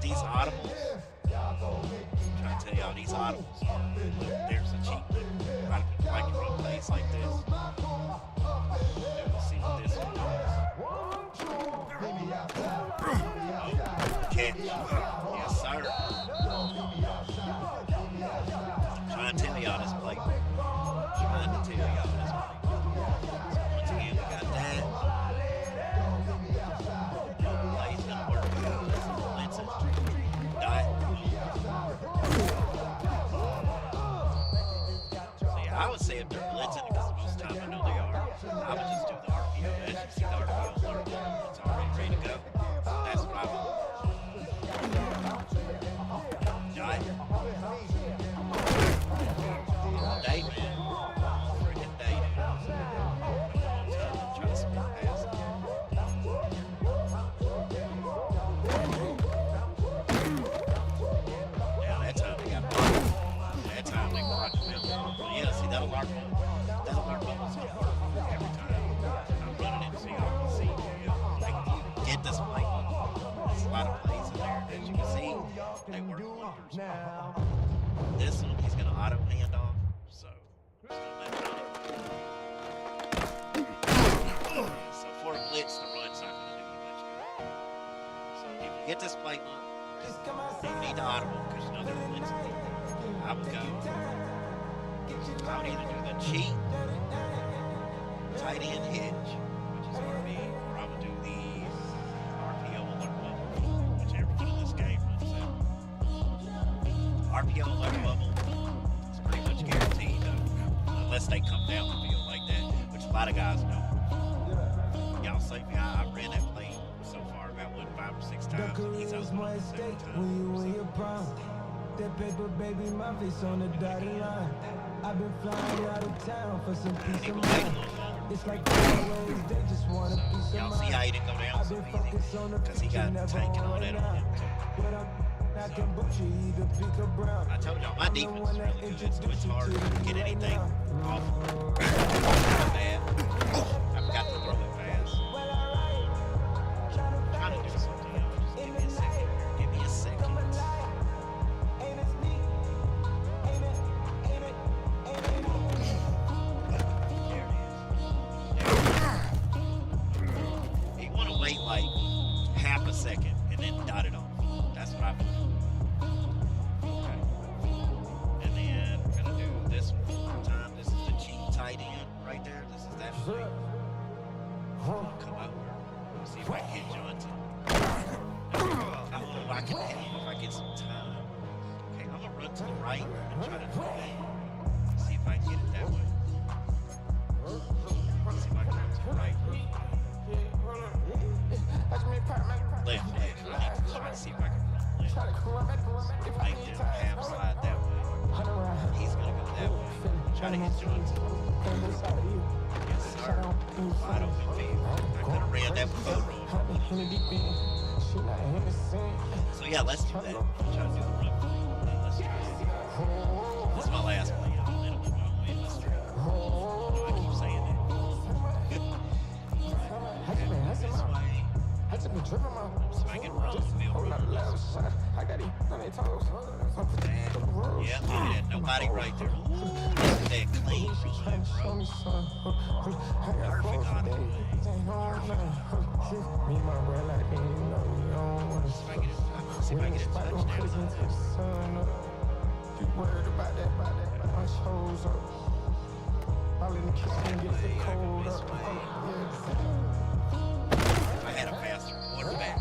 These audibles, I'm trying to tell y'all, these audibles are, look, there's a cheap one. Like to run plays like this. Let's see what this one does. Catch. Yes, sir. I'm trying to tell y'all this play. Trying to tell y'all this play. So once again, we got that. Play's gonna work good. Blitzes. Dot. So yeah, I would say if they're blitzing, because most of the time I know they are, I would just do the RPO. As you see, the RPO alert, it's already ready to go. That's what I would do. Dot. All day, man. Freaking day, dude. Try to spin past it. Now that time they got blocked. That time they blocked the middle. Well, yeah, see that alert bubble? That alert bubble's gonna work every time. I'm running it so y'all can see. They get this play. There's a lot of plays in there. As you can see, they work wonders. This one, he's gonna auto hand off. So for a blitz, the run's not going to do you much good. So if you get this play one, you need to audible because you know they're blitzing. I would go. I would either do the cheat, tight end hitch, which is RB, or I would do the RPO alert bubble, which everything in this game runs out. RPO alert bubble. Pretty much guaranteed though, unless they come down the field like that, which a lot of guys don't. Y'all say me, I ran that play so far about 5 or 6 times, and he's out 7 times. That paper baby, my face on the dotted line. I've been flying out of town for some peace And he of will wait a mind. little longer It's like always, they just want a So piece of y'all see mind. how he didn't go down I've so been easy? focused on the Because he future, got never tank and on all right that on now. him too. But I So can put you either pick or brown. I told y'all my I'm the defense one is that really good, so it's introduced you to hard the to league get right anything now. off of him. He's that bad. I forgot to throw it fast. Well, alright, trying to I'm trying to fight do something, y'all. Just in give the me a second night. here. Give me a second. Come alive, ain't it sneak? Ain't it? Ain't it? Ain't it neat? There it is. There it is. You want to wait like half a second and then dot it off. That's what I would do. Okay. And then we're gonna do this one one more time. This is the cheap tight end right there. This is that play. I'm gonna come over. See if I can hit Johnson. Oh, I can hit him if I get some time. Okay, I'm gonna run to the right and try to throw it. See if I can get it that way. See if I can run to the right. Left, left. I need to try to see if I can run left and make them half slide that way. He's gonna go that way. Try to hit Johnson. Yes, sir. Wide open field. I could have ran that with Burrow if I wanted to. So yeah, let's do that. Try to do the run play. Let's try that. This is my last play, y'all. It'll be my win my streak. I know I keep saying that. Alright, have it this way. So I can run the field runners. That. Yeah, look at that. Nobody right there. Ooh, look at that clean run, bro. Perfect on the play. Perfect on the play. See if I get a, see if I get a touchdown out of that. This way, I go this way. If I had a faster quarterback,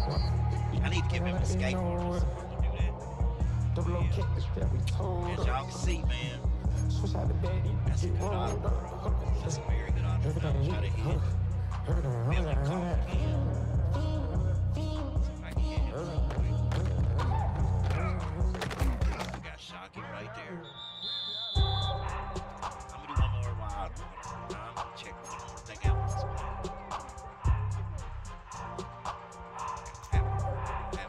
I need to give him a skateboard or something to do that. But yeah, as y'all can see, man, that's a good audible, bro. That's a very good audible. Now I'm trying to hit Billy Cough again. See if I can hit him real quick. I got Shocky right there. I'm gonna do one more while I'm gonna check one more thing out with this play. Okay,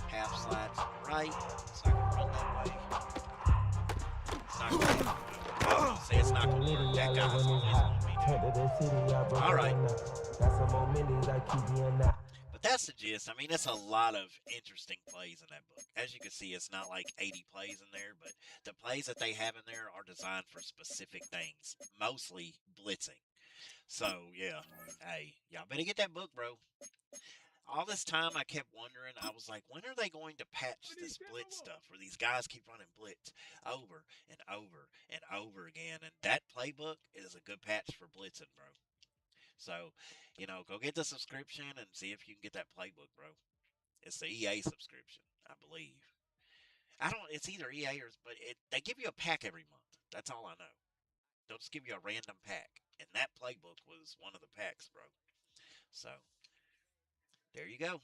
half slide to the right so I can run that way. It's not gonna work. I was gonna say it's not gonna work. That guy's always gonna be there. All right. But that's the gist. I mean, it's a lot of interesting plays in that book. As you can see, it's not like 80 plays in there, but the plays that they have in there are designed for specific things, mostly blitzing. So, yeah. Hey, y'all better get that book, bro. All this time I kept wondering, I was like, when are they going to patch this blitz stuff where these guys keep running blitz over and over and over again? And that playbook is a good patch for blitzing, bro. So, go get the subscription and see if you can get that playbook, bro. It's the EA subscription, I believe. I don't. It's either EA or, but they give you a pack every month. That's all I know. They'll just give you a random pack, and that playbook was one of the packs, bro. So there you go.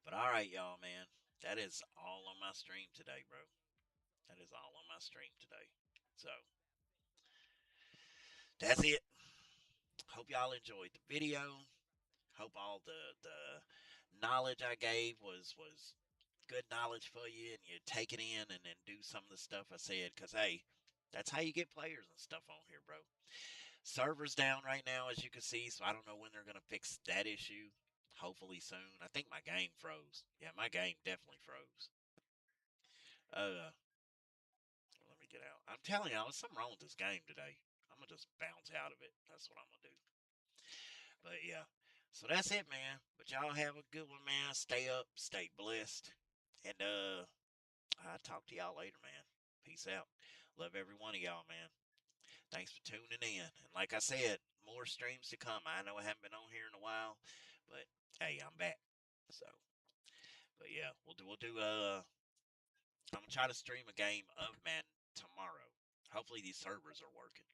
But all right, y'all, man. That is all on my stream today, bro. That is all on my stream today. So that's it. Hope y'all enjoyed the video. Hope all the knowledge I gave was good knowledge for you, and you take it in and then do some of the stuff I said. Cause hey, that's how you get players and stuff on here, bro. Server's down right now, as you can see, so I don't know when they're gonna fix that issue. Hopefully soon. I think my game froze. Yeah, my game definitely froze. Let me get out. I'm telling y'all, there's something wrong with this game today. I'm gonna just bounce out of it. That's what I'm gonna do. But yeah. So that's it, man. But y'all have a good one, man. Stay up, stay blessed. And I'll talk to y'all later, man. Peace out. Love every one of y'all, man. Thanks for tuning in. And like I said, more streams to come. I know I haven't been on here in a while, but hey, I'm back. So, but yeah, I'm gonna try to stream a game of Madden tomorrow. Hopefully these servers are working.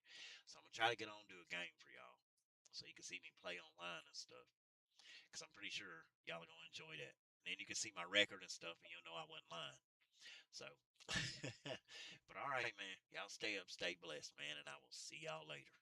So I'm gonna try to get on to a game for y'all, so you can see me play online and stuff. Cause I'm pretty sure y'all are gonna enjoy that. And then you can see my record and stuff, and you'll know I wasn't lying. So, but all right, man. Y'all stay up, stay blessed, man, and I will see y'all later.